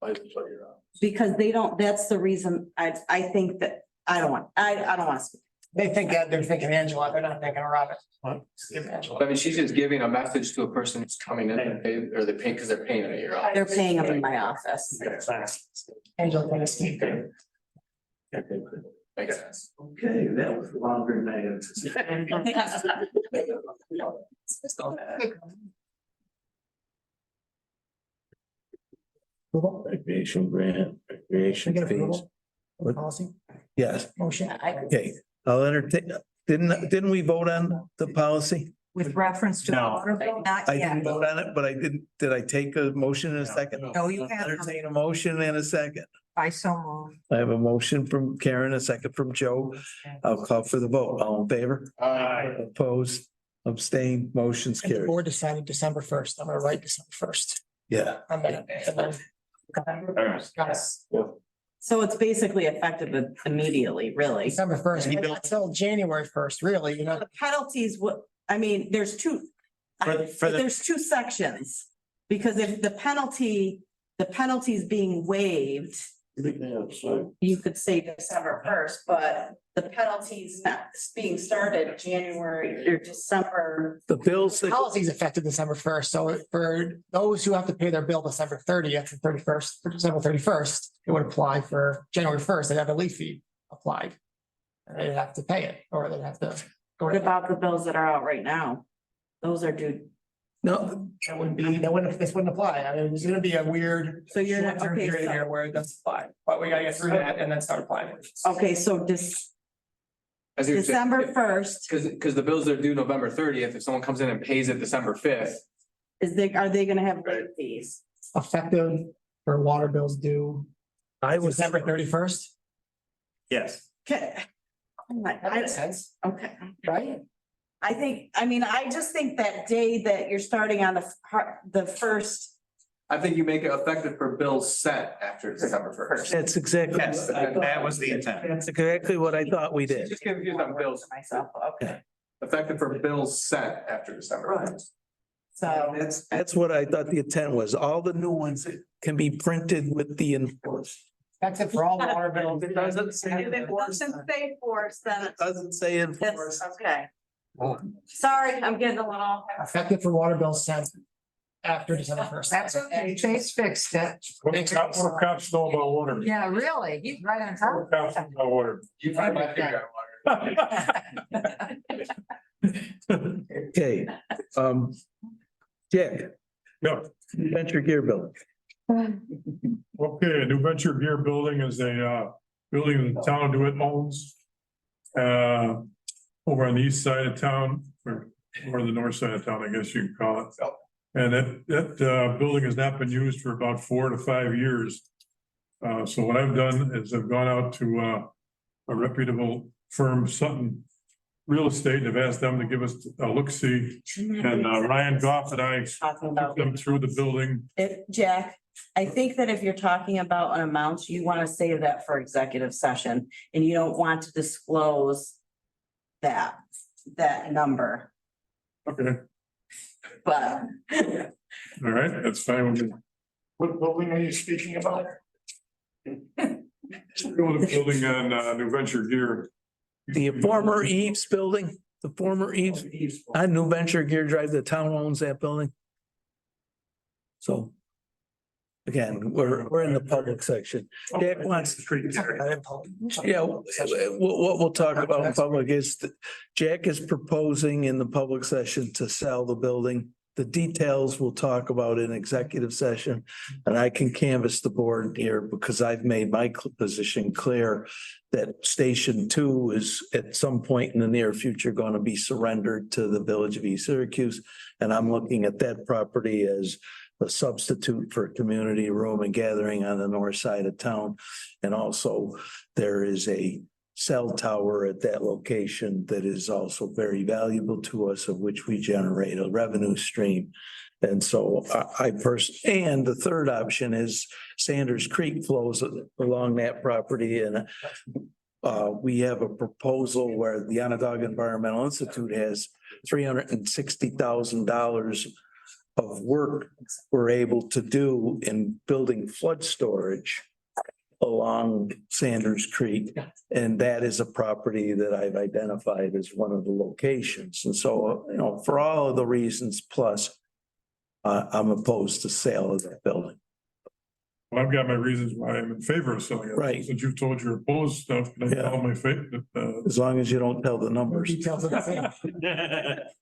[SPEAKER 9] Why is it so you're on?
[SPEAKER 3] Because they don't, that's the reason, I think that, I don't want to.
[SPEAKER 8] They think that they're thinking Angela, they're not thinking Robin.
[SPEAKER 7] What?
[SPEAKER 8] Give Angela.
[SPEAKER 9] I mean, she's just giving a message to a person who's coming in and pay, or they pay because they're paying it at your office.
[SPEAKER 3] They're paying them in my office.
[SPEAKER 8] Angela, can I speak?
[SPEAKER 9] Makes sense.
[SPEAKER 1] Okay, that was longer than I anticipated. Recreation grant, recreation
[SPEAKER 8] Should we get
[SPEAKER 1] fees.
[SPEAKER 8] approval?
[SPEAKER 1] What?
[SPEAKER 8] Policy,
[SPEAKER 1] Yes,
[SPEAKER 8] motion.
[SPEAKER 1] okay, I'll entertain, didn't we vote on the policy?
[SPEAKER 12] With reference to.
[SPEAKER 2] No.
[SPEAKER 12] Not
[SPEAKER 1] I
[SPEAKER 12] yet.
[SPEAKER 1] didn't vote on it, but I did I take a motion in a second?
[SPEAKER 12] No, you have.
[SPEAKER 1] Entertain a motion in a second.
[SPEAKER 12] I so move.
[SPEAKER 1] I have a motion from Karen, a second from Joe. I'll call for the vote. All in favor? Opposed, abstained, motion's
[SPEAKER 8] And the
[SPEAKER 1] carried.
[SPEAKER 8] board decided December 1st. I'm gonna write December 1st.
[SPEAKER 1] Yeah,
[SPEAKER 8] I'm gonna. and then- Guys,
[SPEAKER 3] So it's basically effective immediately, really.
[SPEAKER 8] December 1st,
[SPEAKER 2] Any
[SPEAKER 8] but
[SPEAKER 2] bill-
[SPEAKER 8] not till January 1st, really,
[SPEAKER 3] The penalties, there's two,
[SPEAKER 2] For the-
[SPEAKER 3] there's two sections. Because if the penalty is being waived, you could say December first, but the penalty's not being started January or December.
[SPEAKER 1] The bills, that-
[SPEAKER 8] Policy's effective December first, so for those who have to pay their bill December 30th and 31st, December 31st, it would apply for January 1st, they'd have a late fee applied. And they'd have to pay it, or they'd have to.
[SPEAKER 3] What about the bills that are out right now? Those are due.
[SPEAKER 1] no,
[SPEAKER 8] This wouldn't apply. I mean, there's gonna be a weird.
[SPEAKER 3] So you're not-
[SPEAKER 8] short-term
[SPEAKER 3] okay,
[SPEAKER 8] period
[SPEAKER 3] so-
[SPEAKER 8] here where it doesn't apply, but we gotta get through that and then start applying it.
[SPEAKER 3] Okay, so
[SPEAKER 9] I see what you're saying.
[SPEAKER 3] December first,
[SPEAKER 9] Cause the bills are due November 30th. If someone comes in and pays it December 5th.
[SPEAKER 3] are they gonna have late fees?
[SPEAKER 8] Effective for water bills due
[SPEAKER 1] I was,
[SPEAKER 8] December 31st.
[SPEAKER 2] Yes.
[SPEAKER 3] Okay.
[SPEAKER 8] That makes sense,
[SPEAKER 3] Okay.
[SPEAKER 8] right?
[SPEAKER 3] I just think that day that you're starting on the first,
[SPEAKER 9] I think you make it effective for bills sent after December 1st.
[SPEAKER 1] that's exactly,
[SPEAKER 2] Yes, that was the intent.
[SPEAKER 1] that's exactly what I thought we did.
[SPEAKER 9] Just confused on bills,
[SPEAKER 3] myself, okay,
[SPEAKER 9] effective for bills sent after December 1st.
[SPEAKER 3] so.
[SPEAKER 1] That's what I thought the intent was. All the new ones can be printed with the enforced.
[SPEAKER 8] That's it for all water bills.
[SPEAKER 1] It doesn't say.
[SPEAKER 3] If it doesn't say force, then
[SPEAKER 1] It doesn't say
[SPEAKER 3] it's,
[SPEAKER 1] enforced.
[SPEAKER 3] okay. Sorry, I'm getting a little.
[SPEAKER 8] Effective for water bills sent after December 1st.
[SPEAKER 12] That's okay, Chase fixed it.
[SPEAKER 6] What do cops know about water?
[SPEAKER 12] Yeah, really, he's right on top.
[SPEAKER 6] What do cops know about water?
[SPEAKER 9] You find my figure out water.
[SPEAKER 1] Okay, Jack,
[SPEAKER 6] No.
[SPEAKER 1] venture gear building.
[SPEAKER 6] Okay, a New Venture Gear Building is a building the town of DeWitt owns. Over on the east side of town, or the north side of town, I guess you can call it. And that building has not been used for about 4 to 5 years. So what I've done is I've gone out to a reputable firm, Sutton Real Estate, and I've asked them to give us a look-see. And Ryan Goff and I took them through the building.
[SPEAKER 3] Jack, I think that if you're talking about an amount, you want to save that for executive session and you don't want to disclose that number,
[SPEAKER 6] Okay,
[SPEAKER 3] but.
[SPEAKER 6] all right, that's fine with me.
[SPEAKER 13] What building are you speaking about?
[SPEAKER 6] Go to the building on New Venture Gear.
[SPEAKER 1] The former Eves building, the former Eves, on New Venture Gear Drive, the town owns that building. So. Again, we're in the public section. Jack wants, yeah, what we'll talk about in public is that Jack is proposing in the public session to sell the building. The details we'll talk about in executive session, and I can canvass the board here because I've made my position clear that Station 2 is at some point in the near future going to be surrendered to the Village of East Syracuse. And I'm looking at that property as a substitute for community room and gathering on the north side of town. And also there is a cell tower at that location that is also very valuable to us, of which we generate a revenue stream. And so and the third option is Sanders Creek flows along that property, and we have a proposal where the Onondaga Environmental Institute has $360,000 of work we're able to do in building flood storage along Sanders Creek. And that is a property that I've identified as one of the locations. And so, for all of the reasons, plus I'm opposed to sale of that building.
[SPEAKER 6] Well, I've got my reasons why I'm in favor of selling it.
[SPEAKER 1] Right.
[SPEAKER 6] Since you've told your opposed stuff, can I tell my favorite?
[SPEAKER 1] As long as you don't tell the numbers.
[SPEAKER 8] Details of the same.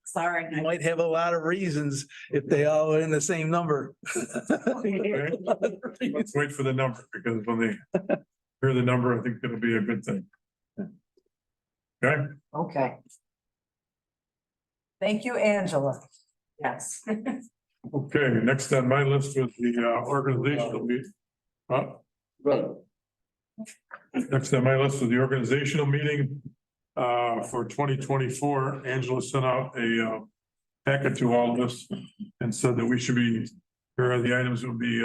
[SPEAKER 3] Sorry.
[SPEAKER 1] You might have a lot of reasons if they all are in the same number.
[SPEAKER 6] Let's wait for the number, because when they hear the number, I think it'll be a good thing. Okay,
[SPEAKER 12] Okay. Thank you, Angela.
[SPEAKER 3] Yes.
[SPEAKER 6] okay, next on my list was the organizational meeting. Next on my list was the organizational meeting for 2024. Angela sent out a packet to all of us and said that we should be, here are the items that will be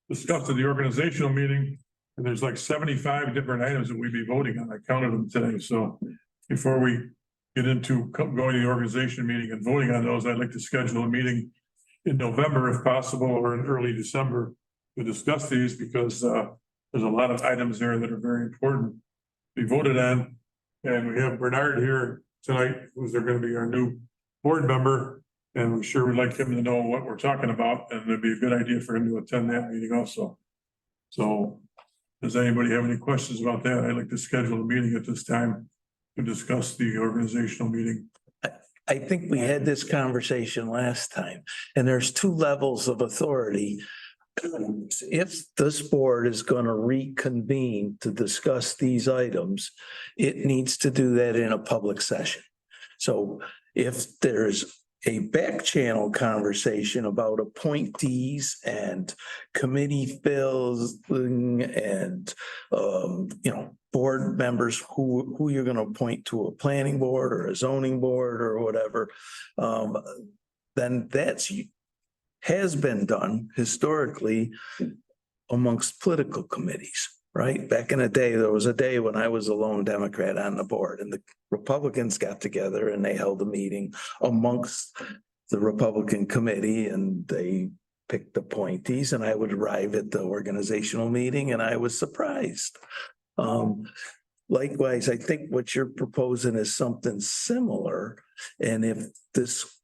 [SPEAKER 6] discussed at the organizational meeting. And there's like 75 different items that we'd be voting on. I counted them today. So before we get into going to the organization meeting and voting on those, I'd like to schedule a meeting in November if possible, or in early December to discuss these because there's a lot of items there that are very important to be voted on. And we have Bernard here tonight, who's going to be our new board member. And we sure would like him to know what we're talking about, and it'd be a good idea for him to attend that meeting also. So does anybody have any questions about that? I'd like to schedule a meeting at this time to discuss the organizational meeting.
[SPEAKER 1] I think we had this conversation last time, and there's two levels of authority. If this board is going to reconvene to discuss these items, it needs to do that in a public session. So if there's a back channel conversation about appointees and committee fills and board members who you're going to appoint to a planning board or a zoning board or whatever, then has been done historically amongst political committees, right? Back in the day, there was a day when I was a lone Democrat on the board, and the Republicans got together and they held a meeting amongst the Republican committee, and they picked appointees, and I would arrive at the organizational meeting and I was surprised. Likewise, I think what you're proposing is something similar. And if this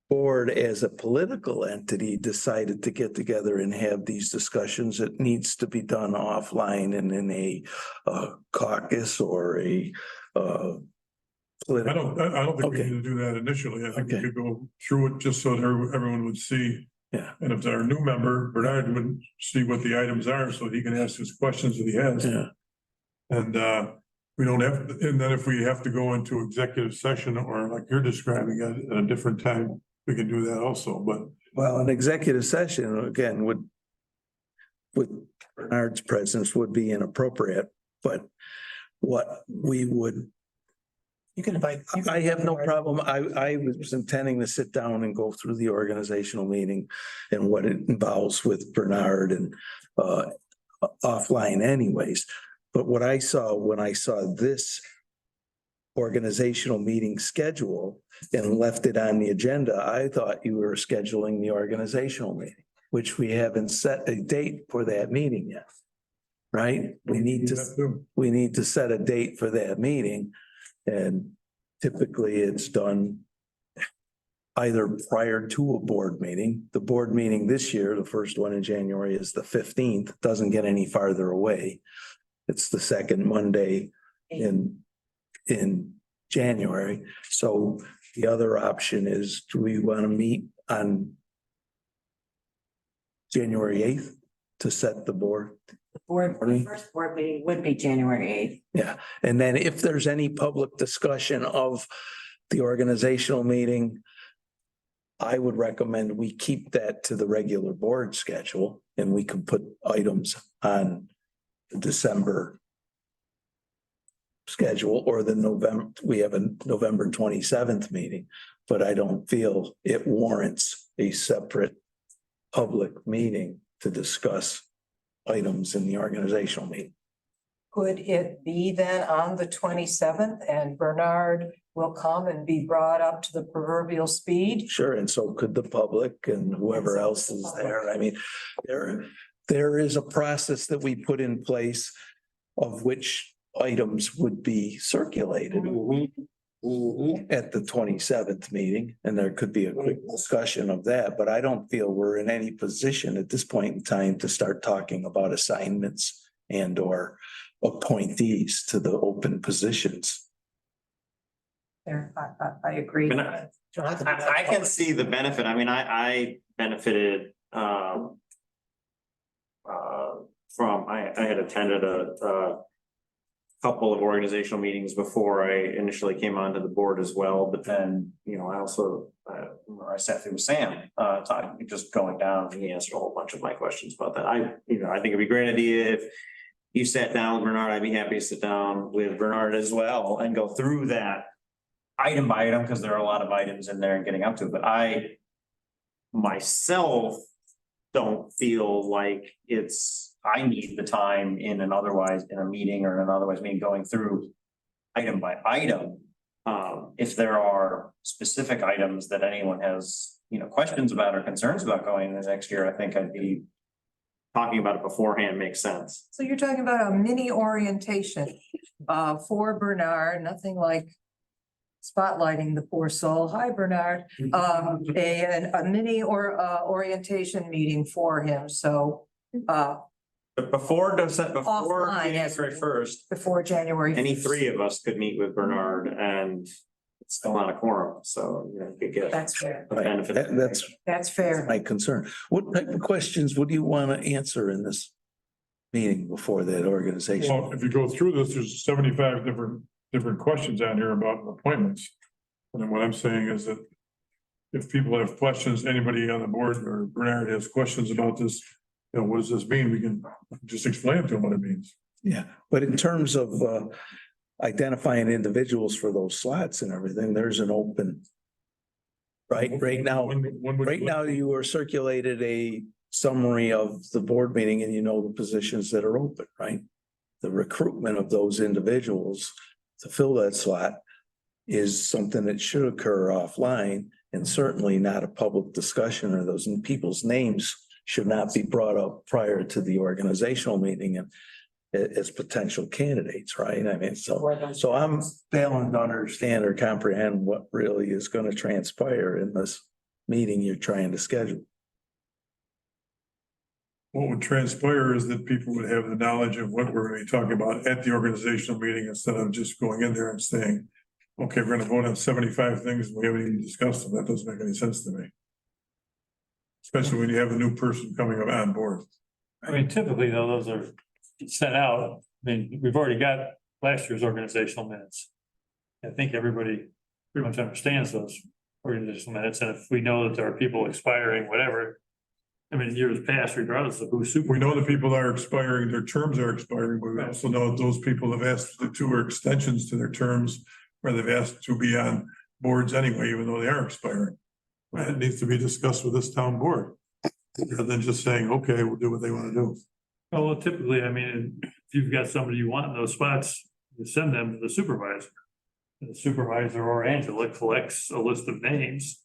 [SPEAKER 1] board as a political entity decided to get together and have these discussions, it needs to be done offline and in a caucus or a
[SPEAKER 6] I don't think we
[SPEAKER 1] Okay.
[SPEAKER 6] need to do that initially. I think we
[SPEAKER 1] Okay.
[SPEAKER 6] could go through it just so that everyone would see.
[SPEAKER 1] Yeah.
[SPEAKER 6] And if our new member, Bernard, would see what the items are, so he can ask his questions that he has.
[SPEAKER 1] Yeah.
[SPEAKER 6] And we don't have, and then if we have to go into executive session or like you're describing at a different time, we can do that also, but.
[SPEAKER 1] Well, an executive session, again, with Bernard's presence would be inappropriate, but what we would,
[SPEAKER 8] You can invite.
[SPEAKER 1] I have no problem. I was intending to sit down and go through the organizational meeting and what it involves with Bernard and offline anyways. But what I saw when I saw this organizational meeting schedule and left it on the agenda, I thought you were scheduling the organizational meeting, which we haven't set a date for that meeting yet. Right? We need to set a date for that meeting. And typically it's done either prior to a board meeting. The board meeting this year, the first one in January, is the 15th, doesn't get any farther away. It's the second Monday in January. So the other option is, do we want to meet on January 8th to set the board?
[SPEAKER 3] First board meeting would be January 8th.
[SPEAKER 1] Yeah, and then if there's any public discussion of the organizational meeting, I would recommend we keep that to the regular board schedule, and we can put items on the December schedule or the November, we have a November 27th meeting, but I don't feel it warrants a separate public meeting to discuss items in the organizational meeting.
[SPEAKER 12] Could it be then on the 27th and Bernard will come and be brought up to the proverbial speed?
[SPEAKER 1] Sure, and so could the public and whoever else is there. I mean, there is a process that we put in place of which items would be circulated at the 27th meeting, and there could be a quick discussion of that, but I don't feel we're in any position at this point in time to start talking about assignments and or appointees to the open positions.
[SPEAKER 12] There, I agree.
[SPEAKER 2] I can see the benefit. I mean, I benefited from, I had attended a couple of organizational meetings before I initially came onto the board as well, but then, I also, I sat through with Sam, talking, just going down, and he answered a whole bunch of my questions about that. I think it'd be a great idea if you sat down with Bernard. I'd be happy to sit down with Bernard as well and go through that item by item, because there are a lot of items in there and getting up to it, but I myself don't feel like I need the time in a meeting or an otherwise meeting going through item by item. If there are specific items that anyone has questions about or concerns about going into next year, I think I'd be talking about it beforehand makes sense.
[SPEAKER 12] So you're talking about a mini orientation, for Bernard, nothing like spotlighting the poor soul. Hi, Bernard. A mini orientation meeting for him, so,
[SPEAKER 2] But before
[SPEAKER 12] Offline,
[SPEAKER 2] January first,
[SPEAKER 12] before January.
[SPEAKER 2] any three of us could meet with Bernard and it's still not a quorum, so you could get
[SPEAKER 12] That's fair.
[SPEAKER 2] a benefit.
[SPEAKER 12] That's fair.
[SPEAKER 1] my concern. What type of questions would you want to answer in this meeting before that organization?
[SPEAKER 6] Well, if you go through this, there's 75 different questions on here about appointments. And then what I'm saying is that if people have questions, anybody on the board or Bernard has questions about this, what does this mean? We can just explain to them what it means.
[SPEAKER 1] Yeah, but in terms of identifying individuals for those slots and everything, there's an open. Right now, right now you were circulated a summary of the board meeting and the positions that are open, right? The recruitment of those individuals to fill that slot is something that should occur offline and certainly not a public discussion, or those people's names should not be brought up prior to the organizational meeting and as potential candidates, right? I mean, so I'm failing to understand or comprehend what really is going to transpire in this meeting you're trying to schedule.
[SPEAKER 6] What would transpire is that people would have the knowledge of what we're going to be talking about at the organizational meeting instead of just going in there and saying, okay, we're going to vote on 75 things. We haven't even discussed them. That doesn't make any sense to me. Especially when you have a new person coming up on board.
[SPEAKER 7] I mean, typically though, those are sent out. I mean, we've already got last year's organizational minutes. I think everybody pretty much understands those organizational minutes. And if we know that there are people expiring, whatever, I mean, in years past, regardless of who's super.
[SPEAKER 6] We know the people are expiring, their terms are expiring, but we also know that those people have asked to or extensions to their terms, or they've asked to be on boards anyway, even though they are expiring. But it needs to be discussed with this town board, rather than just saying, okay, we'll do what they want to do.
[SPEAKER 7] Well, typically, I mean, if you've got somebody you want in those spots, you send them to the supervisor. The supervisor or Angela collects a list of names.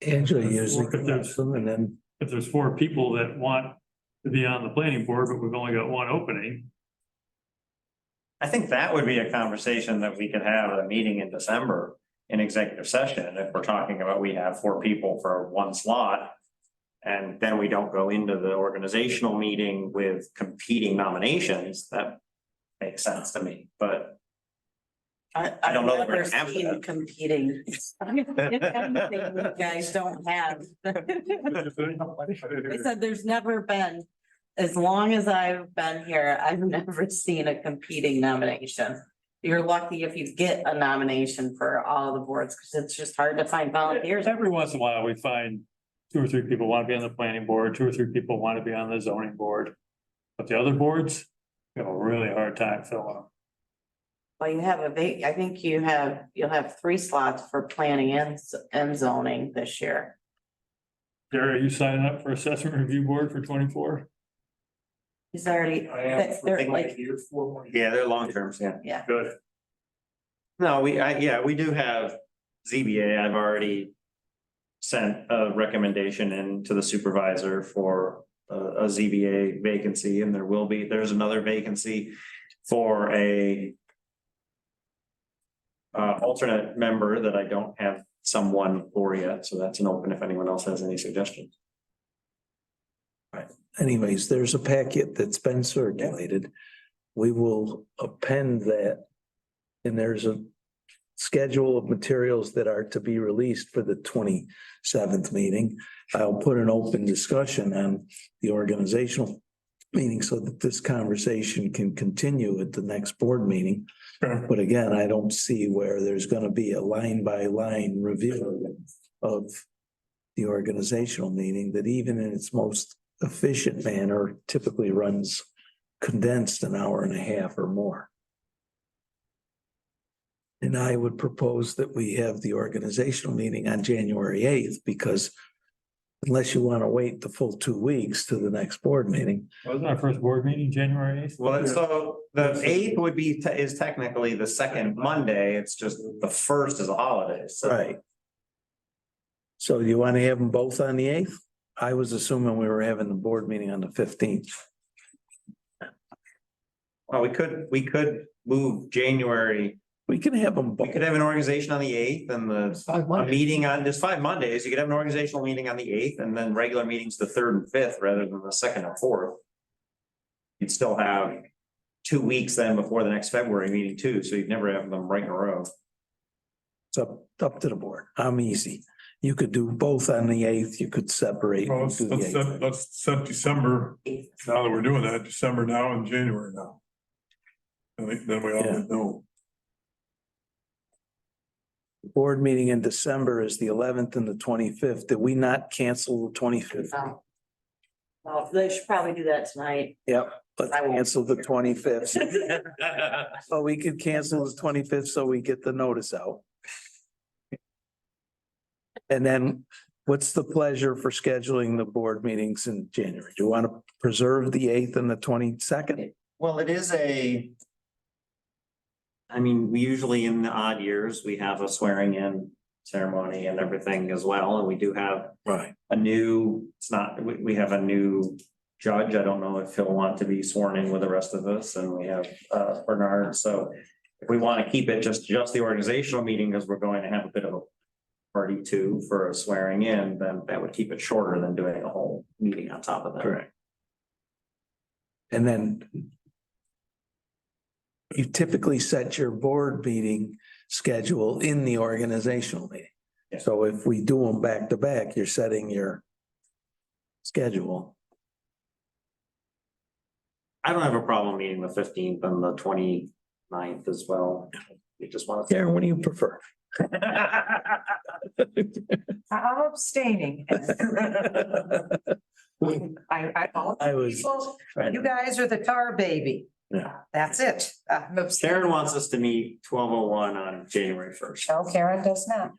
[SPEAKER 1] Angela usually
[SPEAKER 7] If there's-
[SPEAKER 1] collects them and then.
[SPEAKER 7] If there's 4 people that want to be on the planning board, but we've only got 1 opening.
[SPEAKER 2] I think that would be a conversation that we could have at a meeting in December in executive session, if we're talking about we have 4 people for 1 slot. And then we don't go into the organizational meeting with competing nominations, that makes sense to me, but. I don't know that we're
[SPEAKER 3] I've
[SPEAKER 2] gonna have
[SPEAKER 3] never seen
[SPEAKER 2] that.
[SPEAKER 3] competing. If anything, you guys don't have. I said, there's never been, as long as I've been here, I've never seen a competing nomination. You're lucky if you get a nomination for all the boards, because it's just hard to find volunteers.
[SPEAKER 7] Every once in a while, we find 2 or 3 people want to be on the planning board, 2 or 3 people want to be on the zoning board. But the other boards, we have a really hard time filling them.
[SPEAKER 3] Well, you have I think you'll have 3 slots for planning and zoning this year.
[SPEAKER 7] Jerry, are you signing up for assessment review board for 24?
[SPEAKER 3] He's already, they're like,
[SPEAKER 2] Yeah, they're long terms, yeah.
[SPEAKER 3] yeah.
[SPEAKER 7] Good.
[SPEAKER 2] No, we do have ZBA. I've already sent a recommendation in to the supervisor for a ZBA vacancy, and there's another vacancy for a alternate member that I don't have someone for yet, so that's an open if anyone else has any suggestions.
[SPEAKER 1] Anyways, there's a packet that's been circulated. We will append that. And there's a schedule of materials that are to be released for the 27th meeting. I'll put an open discussion on the organizational meeting so that this conversation can continue at the next board meeting. But again, I don't see where there's going to be a line by line review of the organizational meeting that even in its most efficient manner typically runs condensed an hour and a half or more. And I would propose that we have the organizational meeting on January 8th, because unless you want to wait the full 2 weeks to the next board meeting.
[SPEAKER 7] Wasn't our first board meeting January 8th?
[SPEAKER 2] Well, so the 8th would be, is technically the second Monday, it's just the first is a holiday, so.
[SPEAKER 1] Right. So you want to have them both on the eighth? I was assuming we were having the board meeting on the 15th.
[SPEAKER 2] Well, we could move January.
[SPEAKER 1] We can have them
[SPEAKER 2] We
[SPEAKER 1] both.
[SPEAKER 2] could have an organization on the eighth and a meeting on, there's 5 Mondays. You could have an organizational meeting on the eighth and then regular meetings the third and fifth rather than the second and fourth. You'd still have 2 weeks then before the next February meeting too, so you'd never have them right in a row.
[SPEAKER 1] It's up to the board. I'm easy. You could do both on the eighth. You could separate.
[SPEAKER 6] Well,
[SPEAKER 1] and do the 8th.
[SPEAKER 6] let's set December, now that we're doing that, December now and January now. Then we all
[SPEAKER 1] Yeah.
[SPEAKER 6] know.
[SPEAKER 1] Board meeting in December is the 11th and the 25th. Did we not cancel the 25th?
[SPEAKER 12] Well, they should probably do that tonight.
[SPEAKER 1] Yep, let's
[SPEAKER 12] I won't.
[SPEAKER 1] cancel the 25th. So we could cancel the 25th so we get the notice out. And then what's the pleasure for scheduling the board meetings in January? Do you want to preserve the 8th and the 22nd?
[SPEAKER 2] Well, it is I mean, we usually in the odd years, we have a swearing in ceremony and everything as well, and we do have
[SPEAKER 1] Right.
[SPEAKER 2] we have a new judge. I don't know if he'll want to be sworn in with the rest of us, and we have Bernard, so. If we want to keep it just the organizational meeting, because we're going to have a bit of a party too for a swearing in, then that would keep it shorter than doing a whole meeting on top of that.
[SPEAKER 1] Correct. And then you typically set your board meeting schedule in the organizational meeting.
[SPEAKER 2] Yeah.
[SPEAKER 1] So if we do them back to back, you're setting your schedule.
[SPEAKER 2] I don't have a problem meeting the 15th and the 29th as well. You just want to.
[SPEAKER 1] Karen, what do you prefer?
[SPEAKER 12] I'm abstaining. I
[SPEAKER 1] I was trying
[SPEAKER 12] You
[SPEAKER 1] to,
[SPEAKER 12] guys are the tar baby.
[SPEAKER 1] yeah.
[SPEAKER 12] That's it. I'm abstaining.
[SPEAKER 2] Sharon wants us to meet 12:01 on January 1st.
[SPEAKER 12] No, Karen does not.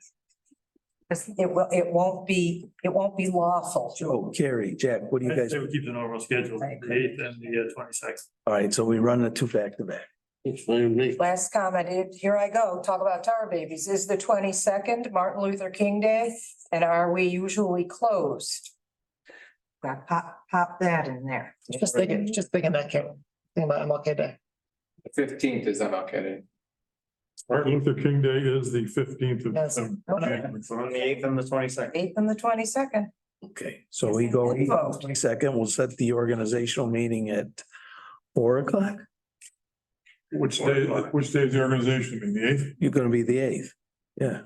[SPEAKER 12] 'Cause it won't be lawful.
[SPEAKER 1] Joe, Carrie, Jack, what do you
[SPEAKER 7] I
[SPEAKER 1] guys?
[SPEAKER 7] say we keep the normal schedule, the eighth and the 22nd.
[SPEAKER 1] All right, so we run the two back to back.
[SPEAKER 12] Last comment, here I go, talk about tar babies. Is the 22nd Martin Luther King Day? And are we usually closed? Pop that in there.
[SPEAKER 8] Just thinking that, Karen. Think about MLK Day.
[SPEAKER 9] The 15th is MLK Day.
[SPEAKER 6] Martin Luther King Day is the 15th of
[SPEAKER 8] Yes.
[SPEAKER 6] December.
[SPEAKER 12] Okay.
[SPEAKER 2] So on the 8th and the 22nd.
[SPEAKER 12] 8th and the 22nd.
[SPEAKER 1] Okay, so we go 22nd, we'll set the organizational meeting at 4:00.
[SPEAKER 6] Which day is the organization meeting? The 8th?
[SPEAKER 1] You're gonna be the 8th. Yeah.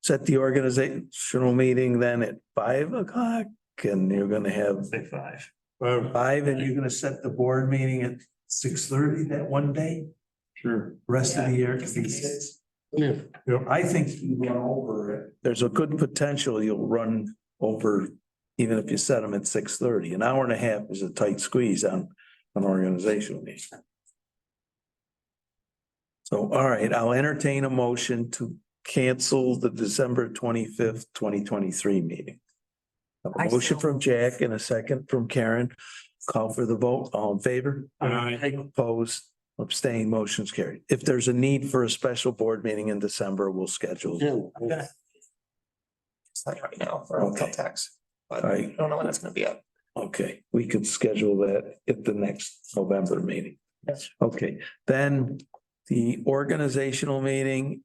[SPEAKER 1] Set the organizational meeting then at 5:00 and you're gonna have
[SPEAKER 7] Say 5.
[SPEAKER 1] 5 and you're gonna set the board meeting at 6:30 that one day,
[SPEAKER 6] Sure.
[SPEAKER 1] rest of the year to be 6.
[SPEAKER 6] Yeah. Yep.
[SPEAKER 1] I think you run over it. There's a good potential you'll run over, even if you set them at 6:30. An hour and a half is a tight squeeze on an organizational meeting. So, all right, I'll entertain a motion to cancel the December 25th, 2023 meeting. A motion from Jack and a second from Karen. Call for the vote. All in favor?
[SPEAKER 6] Aye.
[SPEAKER 1] Opposed, abstained, motion's carried. If there's a need for a special board meeting in December, we'll schedule.
[SPEAKER 8] It's not right now for hotel tax. But
[SPEAKER 1] All
[SPEAKER 8] I
[SPEAKER 1] right.
[SPEAKER 8] don't know when that's gonna be up.
[SPEAKER 1] Okay, we could schedule that at the next November meeting.
[SPEAKER 8] Yes.
[SPEAKER 1] Okay, then the organizational meeting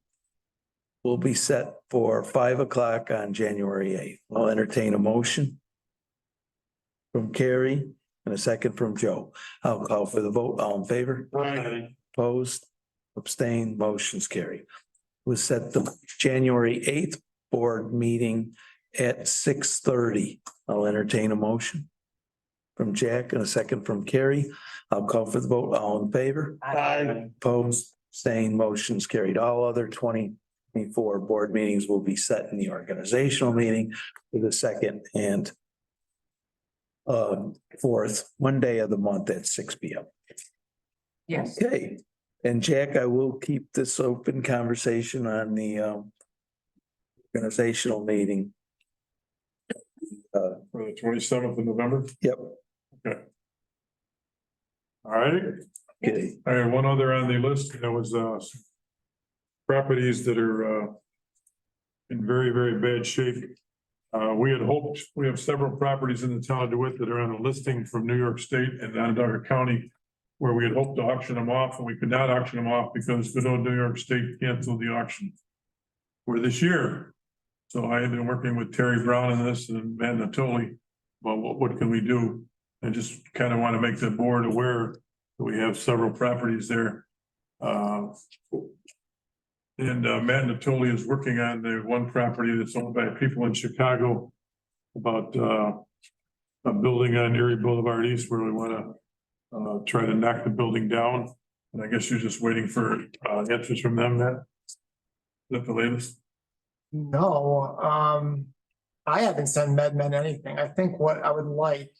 [SPEAKER 1] will be set for 5:00 on January 8th. I'll entertain a motion from Carrie and a second from Joe. I'll call for the vote. All in favor? Opposed, abstained, motion's carried. We'll set the January 8th board meeting at 6:30. I'll entertain a motion from Jack and a second from Carrie. I'll call for the vote. All in favor? Opposed, abstained, motion's carried. All other 2024 board meetings will be set in the organizational meeting for the second and fourth, Monday of the month at 6 p.m.
[SPEAKER 12] Yes.
[SPEAKER 1] Okay, and Jack, I will keep this open conversation on the organizational meeting.
[SPEAKER 6] For the 27th of November.
[SPEAKER 1] Yep.
[SPEAKER 6] Okay. All right.
[SPEAKER 1] Okay,
[SPEAKER 6] I have one other on the list. There was properties that are in very, very bad shape We had hoped, we have several properties in the town of DeWitt that are on a listing from New York State and Onondaga County, where we had hoped to auction them off, and we could not auction them off because good old New York State canceled the auction for this year. So I have been working with Terry Brown on this and Matt Natoli about what can we do? I just kind of want to make the board aware that we have several properties there. And Matt Natoli is working on the one property that's owned by people in Chicago about a building on Erie Boulevard East where we want to try to knock the building down. And I guess you're just waiting for answers from them, Matt? Is that the latest?
[SPEAKER 8] No, I haven't sent MedMen anything. I think what I would like,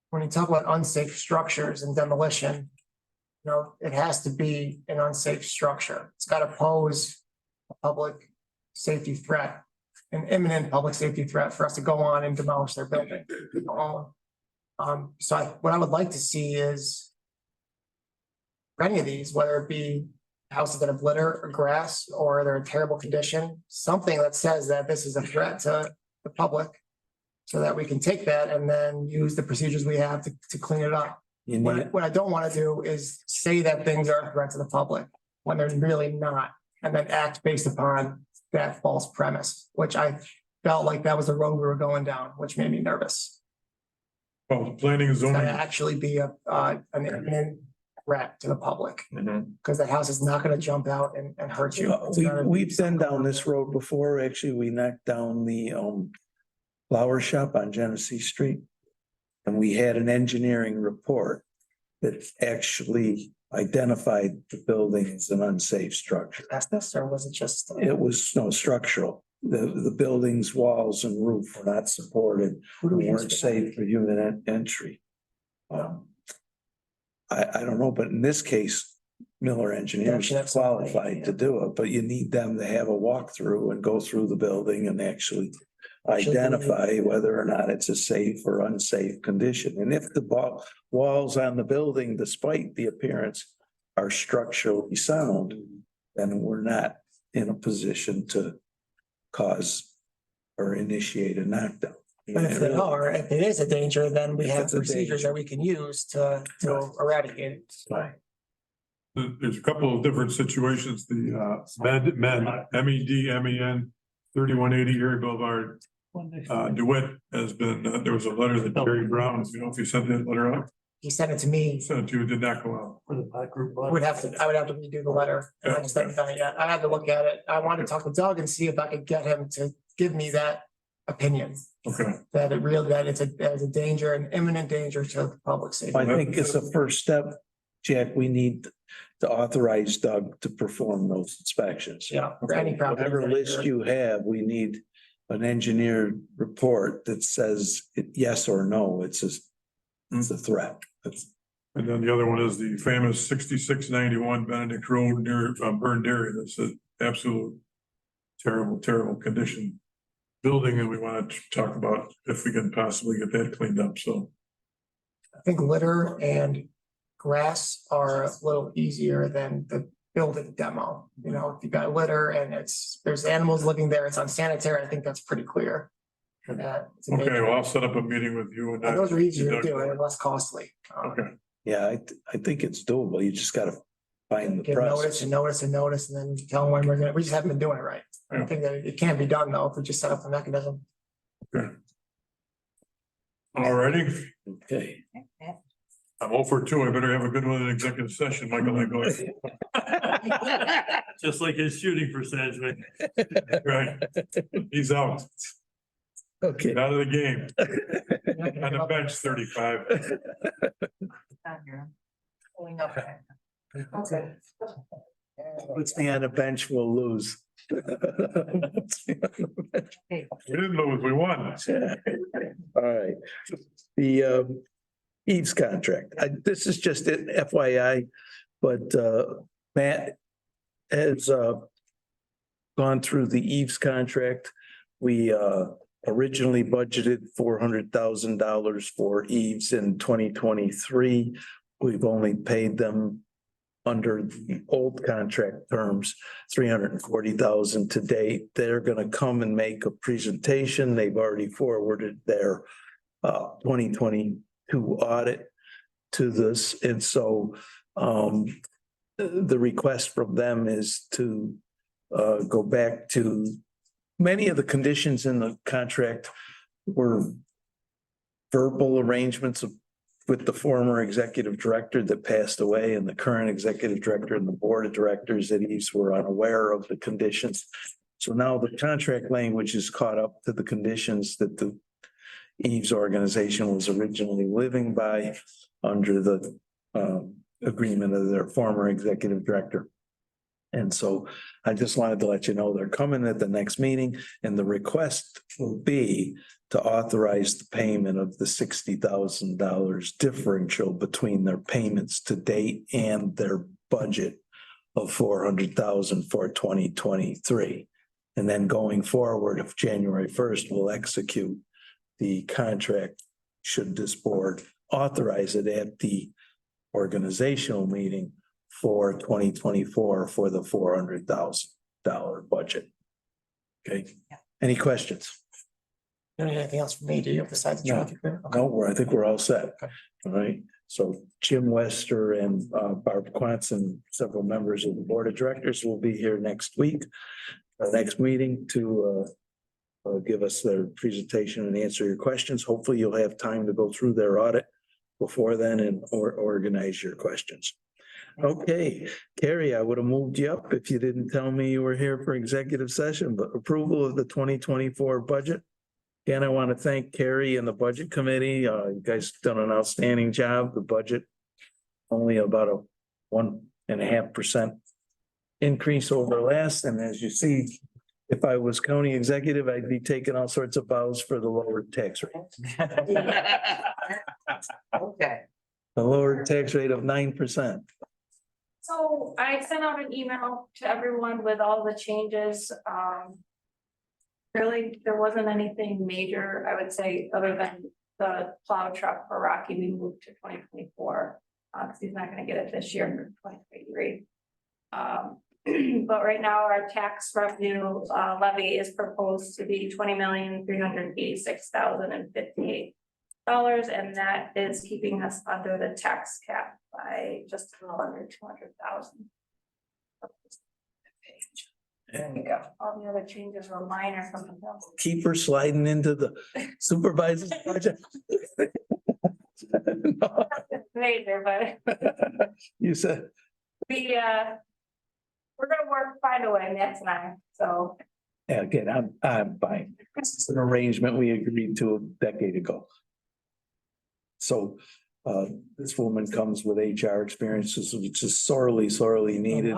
[SPEAKER 8] when you talk about unsafe structures and demolition, you know, it has to be an unsafe structure. It's got to pose a public safety threat, an imminent public safety threat for us to go on and demolish their building. What I would like to see is for any of these, whether it be houses that have litter or grass, or they're in terrible condition, something that says that this is a threat to the public, so that we can take that and then use the procedures we have to clean it up.
[SPEAKER 1] You need,
[SPEAKER 8] What I don't want to do is say that things are a threat to the public when they're really not, and then act based upon that false premise, which I felt like that was the road we were going down, which made me nervous.
[SPEAKER 6] Well, the planning and
[SPEAKER 8] It's gonna
[SPEAKER 6] zoning,
[SPEAKER 8] actually be an imminent threat to the public, because that house is not gonna jump out and hurt you. It's gonna be
[SPEAKER 1] we've been down this road before. Actually, we knocked down the flower shop on Genesee Street. And we had an engineering report that actually identified the building as an unsafe structure.
[SPEAKER 8] asbestos, or was it just?
[SPEAKER 1] It was no structural. The building's walls and roof were not supported,
[SPEAKER 8] Who do we use
[SPEAKER 1] weren't
[SPEAKER 8] for
[SPEAKER 1] safe for human entry. I don't know, but in this case, Miller Engineering
[SPEAKER 8] should have
[SPEAKER 1] is
[SPEAKER 8] somebody,
[SPEAKER 1] qualified to do it, but you need them to have a walkthrough and go through the building and actually identify whether or not it's a safe or unsafe condition. And if the walls on the building, despite the appearance, are structurally sound, then we're not in a position to cause or initiate a knockdown.
[SPEAKER 8] But if they are, if it is a danger, then we
[SPEAKER 1] If
[SPEAKER 8] have
[SPEAKER 1] it's a
[SPEAKER 8] procedures
[SPEAKER 1] danger.
[SPEAKER 8] that we can use to eradicate it.
[SPEAKER 1] Right.
[SPEAKER 6] there's a couple of different situations, the MEN 3180 Erie Boulevard. DeWitt has been, there was a letter that Terry Brown, you know, if you sent that letter out,
[SPEAKER 8] He sent it to me.
[SPEAKER 6] sent it to you, did not go out.
[SPEAKER 7] For the pot group.
[SPEAKER 8] I would have to redo the letter. I just haven't done it yet. I had to look at it. I wanted to talk to Doug and see if I could get him to give me that opinion.
[SPEAKER 6] Okay,
[SPEAKER 8] That it's a danger, an imminent danger to the public safety.
[SPEAKER 1] I think it's a first step, Jack. We need to authorize Doug to perform those inspections.
[SPEAKER 8] Yeah, for any property.
[SPEAKER 1] Whatever list you have, we need an engineered report that says yes or no, it's a threat.
[SPEAKER 6] and then the other one is the famous 6691 Benedict Road near Burned Dairy. That's an absolute terrible condition building, and we want to talk about if we can possibly get that cleaned up, so.
[SPEAKER 8] I think litter and grass are a little easier than the building demo. You know, if you got litter and there's animals living there, it's unsanitary, I think that's pretty clear. For that. It's a
[SPEAKER 6] Okay,
[SPEAKER 8] danger.
[SPEAKER 6] well, I'll set up a meeting with you and.
[SPEAKER 8] Those are easier to do and less costly.
[SPEAKER 6] Okay,
[SPEAKER 1] Yeah, I think it's doable. You just gotta find the
[SPEAKER 8] Give notice
[SPEAKER 1] process.
[SPEAKER 8] and notice and notice, and then tell them when we just haven't been doing it right. I
[SPEAKER 6] Yeah.
[SPEAKER 8] think that it can be done though, if we just set up the mechanism.
[SPEAKER 6] all righty.
[SPEAKER 1] Okay.
[SPEAKER 6] I'm 0 for 2. I better have a good one in executive session, Michael. I go.
[SPEAKER 7] Just like his shooting percentage, right?
[SPEAKER 6] Right. He's out,
[SPEAKER 1] Okay.
[SPEAKER 6] out of the game. On the bench, 35.
[SPEAKER 12] Pulling up.
[SPEAKER 8] Okay.
[SPEAKER 1] Puts me on the bench, we'll lose.
[SPEAKER 6] We didn't lose, we won.
[SPEAKER 1] All right. The Eves contract, this is just an FYI, but Matt has gone through the Eves contract. We originally budgeted $400,000 for Eves in 2023. We've only paid them under the old contract terms, $340,000 to date. They're gonna come and make a presentation. They've already forwarded their 2022 audit to this. And so the request from them is to go back to many of the conditions in the contract were verbal arrangements with the former executive director that passed away, and the current executive director and the board of directors at Eves were unaware of the conditions. So now the contract language is caught up to the conditions that the Eves organization was originally living by under the agreement of their former executive director. And so I just wanted to let you know they're coming at the next meeting, and the request will be to authorize the payment of the $60,000 differential between their payments to date and their budget of $400,000 for 2023. And then going forward, if January 1st, we'll execute the contract should this board authorize it at the organizational meeting for 2024 for the $400,000 budget. Okay, any questions?
[SPEAKER 8] Anything else from me, do you, besides the
[SPEAKER 1] No.
[SPEAKER 8] traffic?
[SPEAKER 1] No, I think we're all set. All right, so Jim Wester and Barb Quantz and several members of the board of directors will be here next week. Our next meeting to give us their presentation and answer your questions. Hopefully you'll have time to go through their audit before then and or organize your questions. Okay, Carrie, I would have moved you up if you didn't tell me you were here for executive session, but approval of the 2024 budget. Again, I want to thank Carrie and the budget committee. You guys done an outstanding job. The budget only about a 1.5% increase over last. And as you see, if I was county executive, I'd be taking all sorts of bows for the lower tax rate.
[SPEAKER 12] Okay.
[SPEAKER 1] The lower tax rate of 9%.
[SPEAKER 5] So I sent out an email to everyone with all the changes. Really, there wasn't anything major, I would say, other than the plow truck for Rocky, we moved to 2024. Because he's not gonna get it this year in 2023. But right now, our tax revenue levy is proposed to be $20,386,058. And that is keeping us under the tax cap by just a little under 200,000.
[SPEAKER 12] There you go.
[SPEAKER 5] All the other changes were minor from the bill.
[SPEAKER 1] Keep her sliding into the supervisor's budget.
[SPEAKER 5] Major, but
[SPEAKER 1] You said,
[SPEAKER 5] we're gonna find a way, Max and I, so.
[SPEAKER 1] yeah, again, I'm fine. It's an arrangement we agreed to a decade ago. So this woman comes with HR experiences, which is sorely needed.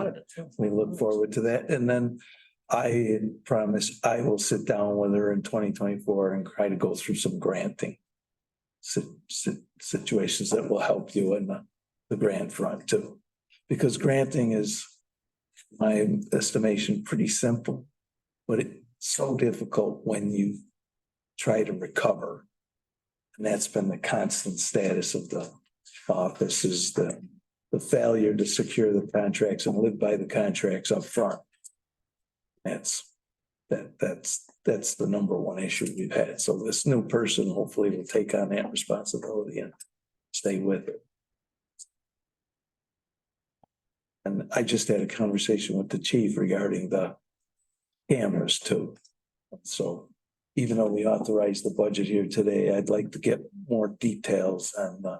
[SPEAKER 1] We look forward to that. And then I promise I will sit down with her in 2024 and try to go through some granting situations that will help you in the grant front too. Because granting is, my estimation, pretty simple, but it's so difficult when you try to recover. And that's been the constant status of the office, is the failure to secure the contracts and live by the contracts up front. That's the number one issue we've had. So this new person hopefully will take on that responsibility and stay with it. And I just had a conversation with the chief regarding the cameras too. So even though we authorized the budget here today, I'd like to get more details on I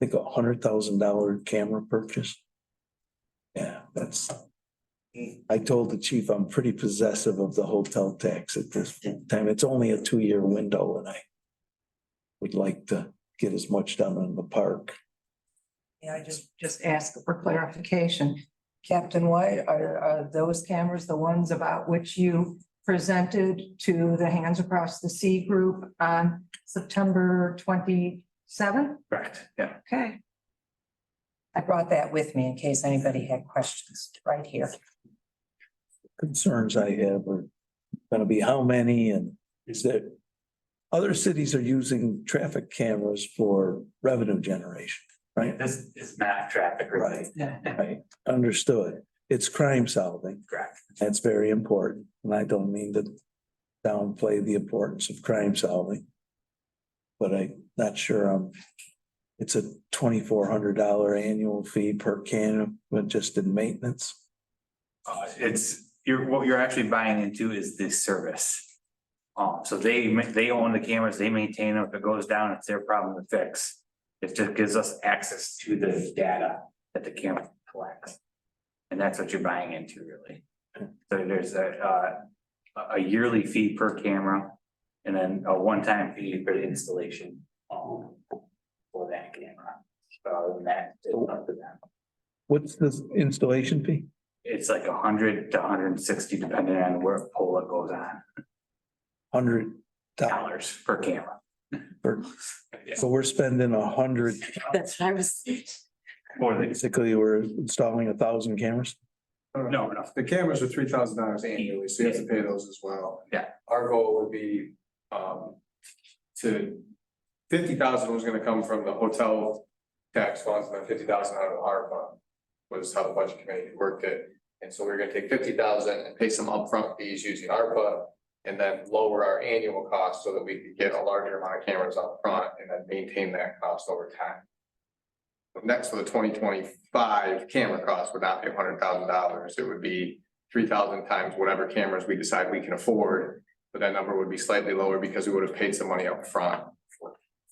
[SPEAKER 1] think $100,000 camera purchase. Yeah, I told the chief I'm pretty possessive of the hotel tax at this time. It's only a 2-year window and I would like to get as much done in the park.
[SPEAKER 12] Yeah, I just ask for clarification. Captain White, are those cameras the ones about which you presented to the Hands Across the Sea group on September 27th?
[SPEAKER 1] Correct. Yeah.
[SPEAKER 12] Okay. I brought that with me in case anybody had questions right here.
[SPEAKER 1] Concerns I have are gonna be how many, and is that other cities are using traffic cameras for revenue generation. right?
[SPEAKER 15] This is not traffic.
[SPEAKER 1] Right, right, understood. It's crime solving.
[SPEAKER 15] Correct.
[SPEAKER 1] That's very important, and I don't mean to downplay the importance of crime solving. But I'm not sure, it's a $2,400 annual fee per can, but just in maintenance.
[SPEAKER 15] What you're actually buying into is the service. So they own the cameras, they maintain them. If it goes down, it's their problem to fix. It just gives us access to the data that the camera collects. And that's what you're buying into, really. So there's a yearly fee per camera and then a one-time fee for the installation for that camera. So other than that, it's up to them.
[SPEAKER 1] What's the installation fee?
[SPEAKER 15] It's like 100 to 160, depending on where pole it goes on,
[SPEAKER 1] $100
[SPEAKER 15] per camera.
[SPEAKER 1] per, so we're spending $100.
[SPEAKER 3] That's what I was.
[SPEAKER 1] Basically, we're installing 1,000 cameras.
[SPEAKER 15] No,
[SPEAKER 9] The cameras are $3,000 annually, so you have to pay those as well.
[SPEAKER 15] Yeah.
[SPEAKER 9] Our goal would be, to, 50,000 was gonna come from the hotel tax funds, and then 50,000 out of the ARPA. Was how the budget committee worked it, and so we're gonna take 50,000 and pay some upfront fees using ARPA. And then lower our annual cost so that we could get a larger amount of cameras up front and then maintain that cost over time. Next, for the 2025 camera cost would not be $100,000, it would be 3,000 times whatever cameras we decide we can afford. But that number would be slightly lower because we would have paid some money up front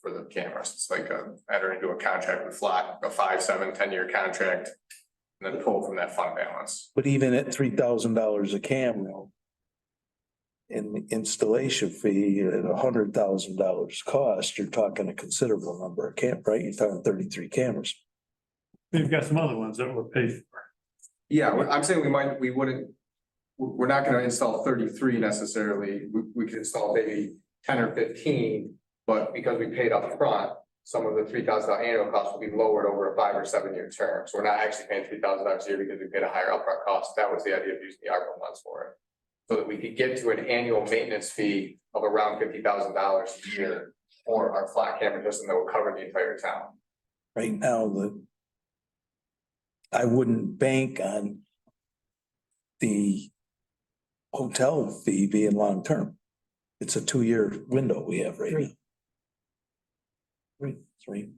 [SPEAKER 9] for the cameras. It's like enter into a contract with Flock, a 5, 7, 10-year contract. And then pull from that fund balance.
[SPEAKER 1] But even at $3,000 a camera. In the installation fee at $100,000 cost, you're talking a considerable number of right? You're talking 33 cameras.
[SPEAKER 7] We've got some other ones that we'll pay for.
[SPEAKER 9] Yeah, I'm saying we're not gonna install 33 necessarily. We could install maybe 10 or 15. But because we paid up front, some of the $3,000 annual cost will be lowered over a 5 or 7 year term. So we're not actually paying $3,000 a year because we paid a higher upfront cost. That was the idea of using the ARPA funds for it. So that we could get to an annual maintenance fee of around $50,000 a year for our flat camera system that will cover the entire town.
[SPEAKER 1] Right now, I wouldn't bank on the hotel fee being long-term. It's a 2-year window we have right now. Three.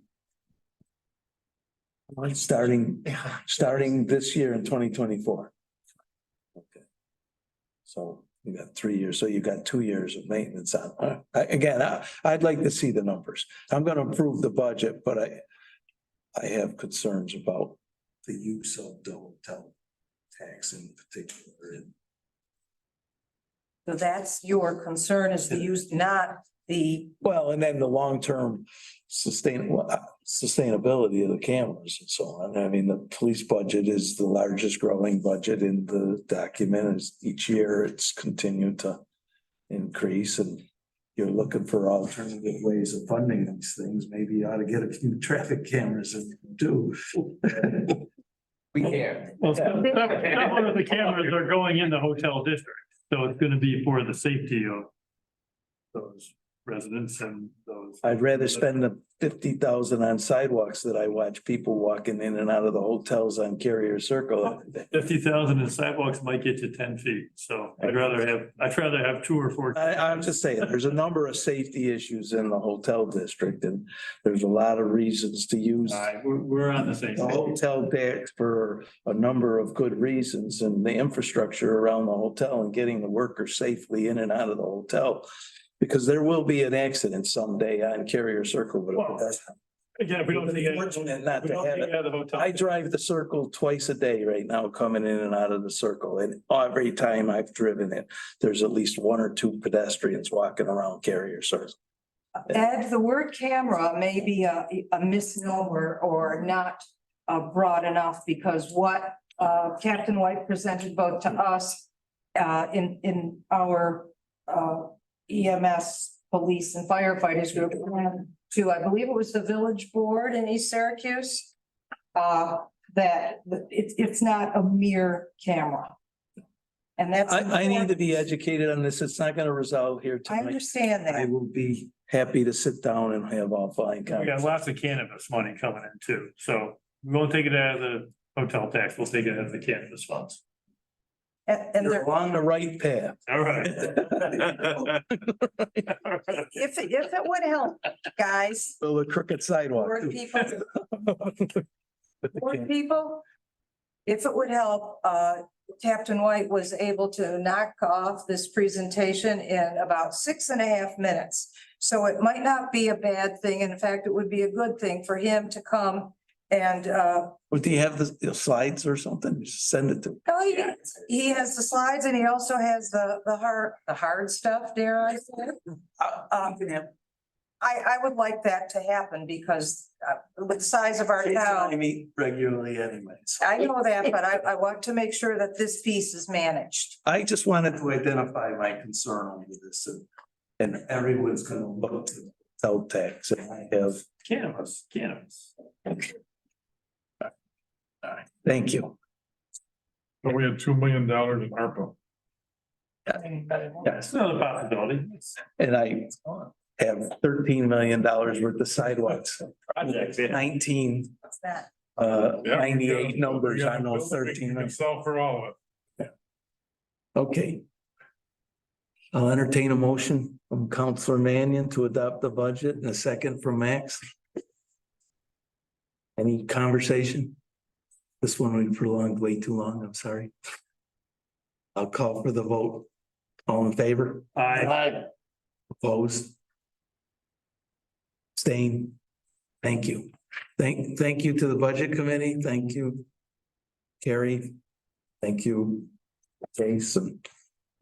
[SPEAKER 1] Starting this year in 2024. Okay. So you got 3 years, so you got 2 years of maintenance on. Again, I'd like to see the numbers. I'm gonna approve the budget, but I have concerns about the use of the hotel tax in particular.
[SPEAKER 12] So that's your concern is the use, not the.
[SPEAKER 1] Well, and then the long-term sustainability of the cameras and so on. I mean, the police budget is the largest growing budget in the document. As each year it's continued to increase, and you're looking for alternative ways of funding these things. Maybe you ought to get a few traffic cameras and do.
[SPEAKER 9] We can.
[SPEAKER 7] Well, some of the cameras are going in the hotel district, so it's gonna be for the safety of those residents and those.
[SPEAKER 1] I'd rather spend the 50,000 on sidewalks that I watch people walking in and out of the hotels on Carrier Circle.
[SPEAKER 7] 50,000 in sidewalks might get you 10 feet, so I'd rather have 2 or 4.
[SPEAKER 1] I'm just saying, there's a number of safety issues in the hotel district, and there's a lot of reasons to use
[SPEAKER 7] We're on the same.
[SPEAKER 1] the hotel tax for a number of good reasons, and the infrastructure around the hotel and getting the workers safely in and out of the hotel. Because there will be an accident someday on Carrier Circle, but
[SPEAKER 7] Again, if we don't take it,
[SPEAKER 1] Fortunate not
[SPEAKER 7] we
[SPEAKER 1] to
[SPEAKER 7] don't
[SPEAKER 1] have
[SPEAKER 7] take
[SPEAKER 1] it.
[SPEAKER 7] it out of the hotel.
[SPEAKER 1] I drive the circle twice a day right now, coming in and out of the circle, and every time I've driven it, there's at least 1 or 2 pedestrians walking around Carrier Circle.
[SPEAKER 12] Ed, the word camera may be a misnomer or not broad enough, because what Captain White presented both to us in our EMS, police and firefighters group, and to, I believe it was the village board in East Syracuse, that it's not a mere camera. And that's.
[SPEAKER 1] I need to be educated on this. It's not gonna resolve here
[SPEAKER 12] I
[SPEAKER 1] tonight.
[SPEAKER 12] understand
[SPEAKER 1] I
[SPEAKER 12] that.
[SPEAKER 1] will be happy to sit down and have offline
[SPEAKER 7] We got
[SPEAKER 1] conversation.
[SPEAKER 7] lots of cannabis money coming in too, so we won't take it out of the hotel tax, we'll take it out of the cannabis funds.
[SPEAKER 12] And
[SPEAKER 1] You're
[SPEAKER 12] there,
[SPEAKER 1] along the right path.
[SPEAKER 7] All right.
[SPEAKER 12] if it would help, guys,
[SPEAKER 1] So the crooked sidewalk.
[SPEAKER 12] poor people, poor people. If it would help, Captain White was able to knock off this presentation in about 6.5 minutes. So it might not be a bad thing. In fact, it would be a good thing for him to come and,
[SPEAKER 1] But do you have the slides or something? Just send it to.
[SPEAKER 12] oh, he has the slides and he also has the hard stuff, dare I say. I would like that to happen because with the size of our
[SPEAKER 1] I
[SPEAKER 12] town,
[SPEAKER 1] meet regularly anyways.
[SPEAKER 12] I know that, but I want to make sure that this piece is managed.
[SPEAKER 1] I just wanted to identify my concern over this and everyone's gonna look to sell tax and I have,
[SPEAKER 7] Cannabis.
[SPEAKER 1] thank you.
[SPEAKER 6] But we had $2 million in ARPA.
[SPEAKER 1] Yes,
[SPEAKER 7] It's another possibility.
[SPEAKER 1] and I have $13 million worth of sidewalks,
[SPEAKER 7] Projects, yeah.
[SPEAKER 1] 19,
[SPEAKER 12] What's that?
[SPEAKER 6] Yeah, we
[SPEAKER 1] 98
[SPEAKER 6] got-
[SPEAKER 1] numbers
[SPEAKER 6] we got
[SPEAKER 1] on
[SPEAKER 6] a
[SPEAKER 1] those
[SPEAKER 6] building
[SPEAKER 1] 13
[SPEAKER 6] we can
[SPEAKER 1] million.
[SPEAKER 6] sell for all of it.
[SPEAKER 1] Okay. I'll entertain a motion from Counselor Mannion to adopt the budget and a second from Max. Any conversation? This one we prolonged way too long, I'm sorry. I'll call for the vote. All in favor? Opposed? Abstain? Thank you. Thank you to the Budget Committee. Thank you. Carrie. Thank you. Jason.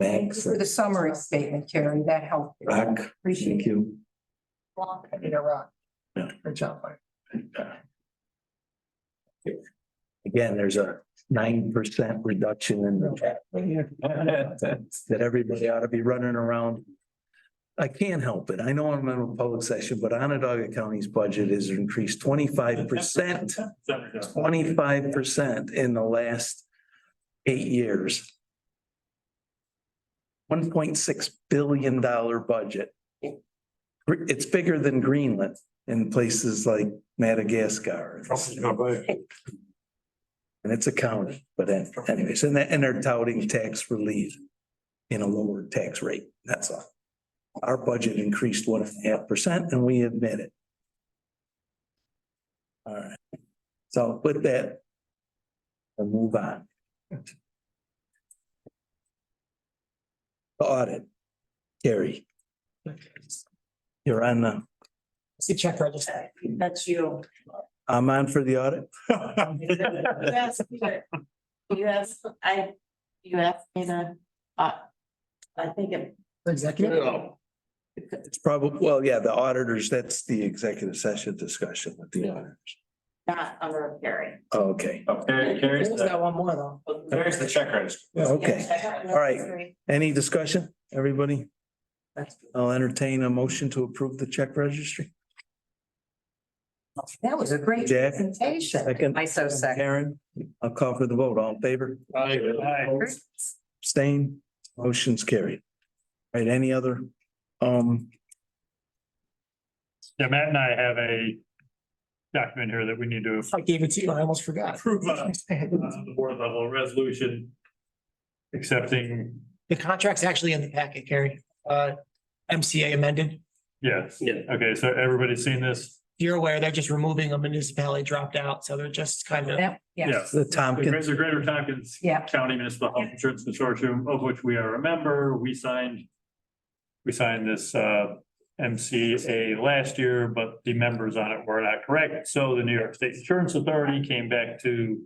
[SPEAKER 1] Max.
[SPEAKER 12] For the summary statement, Carrie, that helped.
[SPEAKER 1] Rock.
[SPEAKER 12] Appreciate
[SPEAKER 1] Thank you.
[SPEAKER 12] it. You know, Rock.
[SPEAKER 1] Yeah.
[SPEAKER 12] Good job.
[SPEAKER 1] Again, there's a 9% reduction in the that everybody ought to be running around. I can't help it. I know I'm in a public session, but Onondaga County's budget is increased 25%. 25% in the last 8 years. $1.6 billion budget. It's bigger than Greenland in places like Madagascar. And it's a county, but anyways, and they're touting tax relief in a lower tax rate. That's all. Our budget increased 1.5% and we admit it. All right. So with that, we'll move on. The audit. Carrie. You're on the,
[SPEAKER 8] See check register.
[SPEAKER 3] That's you.
[SPEAKER 1] I'm on for the audit.
[SPEAKER 3] You asked me to, I think it,
[SPEAKER 8] Executive.
[SPEAKER 1] It's probably, well, yeah, the auditors, that's the executive session discussion with the auditors.
[SPEAKER 3] not under a Carrie.
[SPEAKER 1] Okay,
[SPEAKER 2] Okay,
[SPEAKER 8] There's got one more though.
[SPEAKER 2] there's the check register.
[SPEAKER 1] okay. All right. Any discussion, everybody? I'll entertain a motion to approve the check registry.
[SPEAKER 12] That was a great
[SPEAKER 1] Jack?
[SPEAKER 12] presentation.
[SPEAKER 1] Second.
[SPEAKER 12] I so second.
[SPEAKER 1] Karen, I'll call for the vote. All in favor? Abstain? Motion's carried. All right, any other?
[SPEAKER 7] Yeah, Matt and I have a document here that we need to
[SPEAKER 8] I gave it to you. I almost forgot.
[SPEAKER 7] approve on the board level resolution accepting,
[SPEAKER 8] The contract's actually in the packet, Carrie. MCA amended.
[SPEAKER 7] yes. Okay, so everybody's seen this?
[SPEAKER 8] You're aware, they're just removing a municipality dropped out, so they're just kind of.
[SPEAKER 7] Yes.
[SPEAKER 1] The
[SPEAKER 7] The
[SPEAKER 1] Tompkins,
[SPEAKER 7] Greater Tompkins
[SPEAKER 12] Yeah.
[SPEAKER 7] County Municipal Health Insurance Consortium, of which we are a member, we signed this MCA last year, but the members on it were not correct. So the New York State Insurance Authority came back to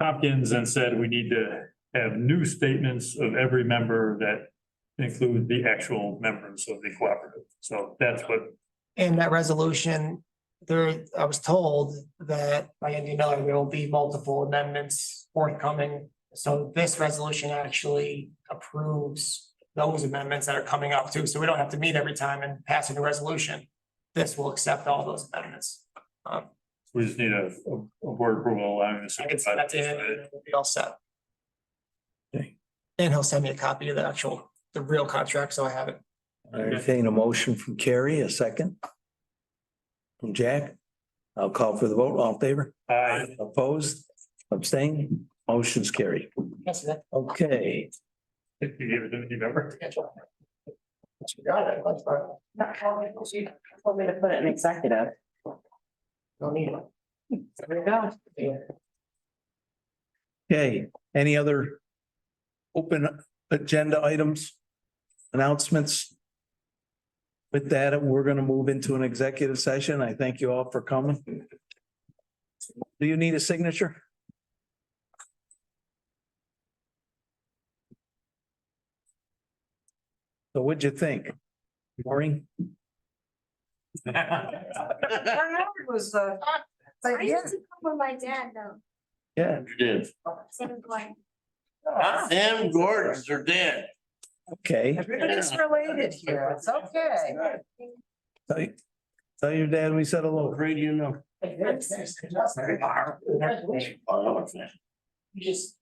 [SPEAKER 7] Tompkins and said, we need to have new statements of every member that include the actual members of the cooperative. So that's what,
[SPEAKER 8] In that resolution, there, I was told that by Andy Miller, there will be multiple amendments forthcoming. So this resolution actually approves those amendments that are coming up too. So we don't have to meet every time and pass a new resolution. This will accept all those amendments.
[SPEAKER 7] we just need a board approval allowing the
[SPEAKER 8] I can send that to him and
[SPEAKER 7] supervisor.
[SPEAKER 8] it'll be all set. And he'll send me a copy of the real contract, so I have it.
[SPEAKER 1] I entertain a motion from Carrie, a second. From Jack. I'll call for the vote. All in favor?
[SPEAKER 7] Aye.
[SPEAKER 1] Opposed? Abstain? Motion's carried. Okay.
[SPEAKER 7] You gave it to me, remember?
[SPEAKER 8] Got it.
[SPEAKER 3] She told me to put it in executive.
[SPEAKER 8] Don't need it.
[SPEAKER 3] There we go.
[SPEAKER 1] Okay, any other open agenda items? Announcements? With that, we're gonna move into an executive session. I thank you all for coming. Do you need a signature? So what'd you think? Maureen?
[SPEAKER 12] Was,
[SPEAKER 5] I used to come with my dad though.
[SPEAKER 1] Yeah,
[SPEAKER 16] You did.
[SPEAKER 5] Same point.
[SPEAKER 16] Sam Gordon's are dead.
[SPEAKER 1] okay.
[SPEAKER 12] everybody's related here, it's okay.
[SPEAKER 1] Tell your dad we said hello.
[SPEAKER 16] Afraid you know.
[SPEAKER 5] I'm
[SPEAKER 16] You just.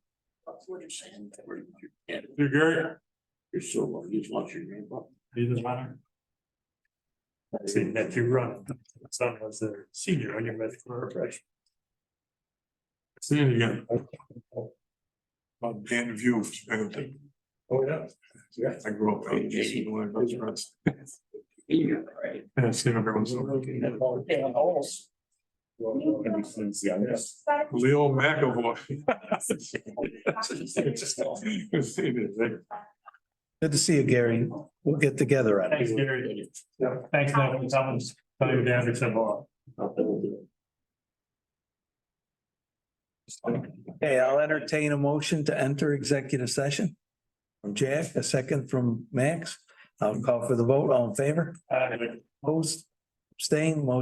[SPEAKER 16] That's what you're saying.
[SPEAKER 6] You, Gary?
[SPEAKER 16] You're so lucky. You just want your name up.
[SPEAKER 7] Neither matter. See, that you run, son was a senior on your medical freshman.
[SPEAKER 6] See you again. About Dan View.
[SPEAKER 13] Oh, yeah. Yeah.
[SPEAKER 6] I grew up. One of my best friends.
[SPEAKER 16] You're right.
[SPEAKER 6] And I see him every once in a while. Leo McAvoy.
[SPEAKER 1] Good to see you, Gary. We'll get together on it.
[SPEAKER 7] Thanks, Gary. Thanks, Matt, for coming. Tell your dad we said hello.
[SPEAKER 1] Okay, I'll entertain a motion to enter executive session. From Jack, a second from Max. I'll call for the vote. All in favor? Opposed? Abstained? Motion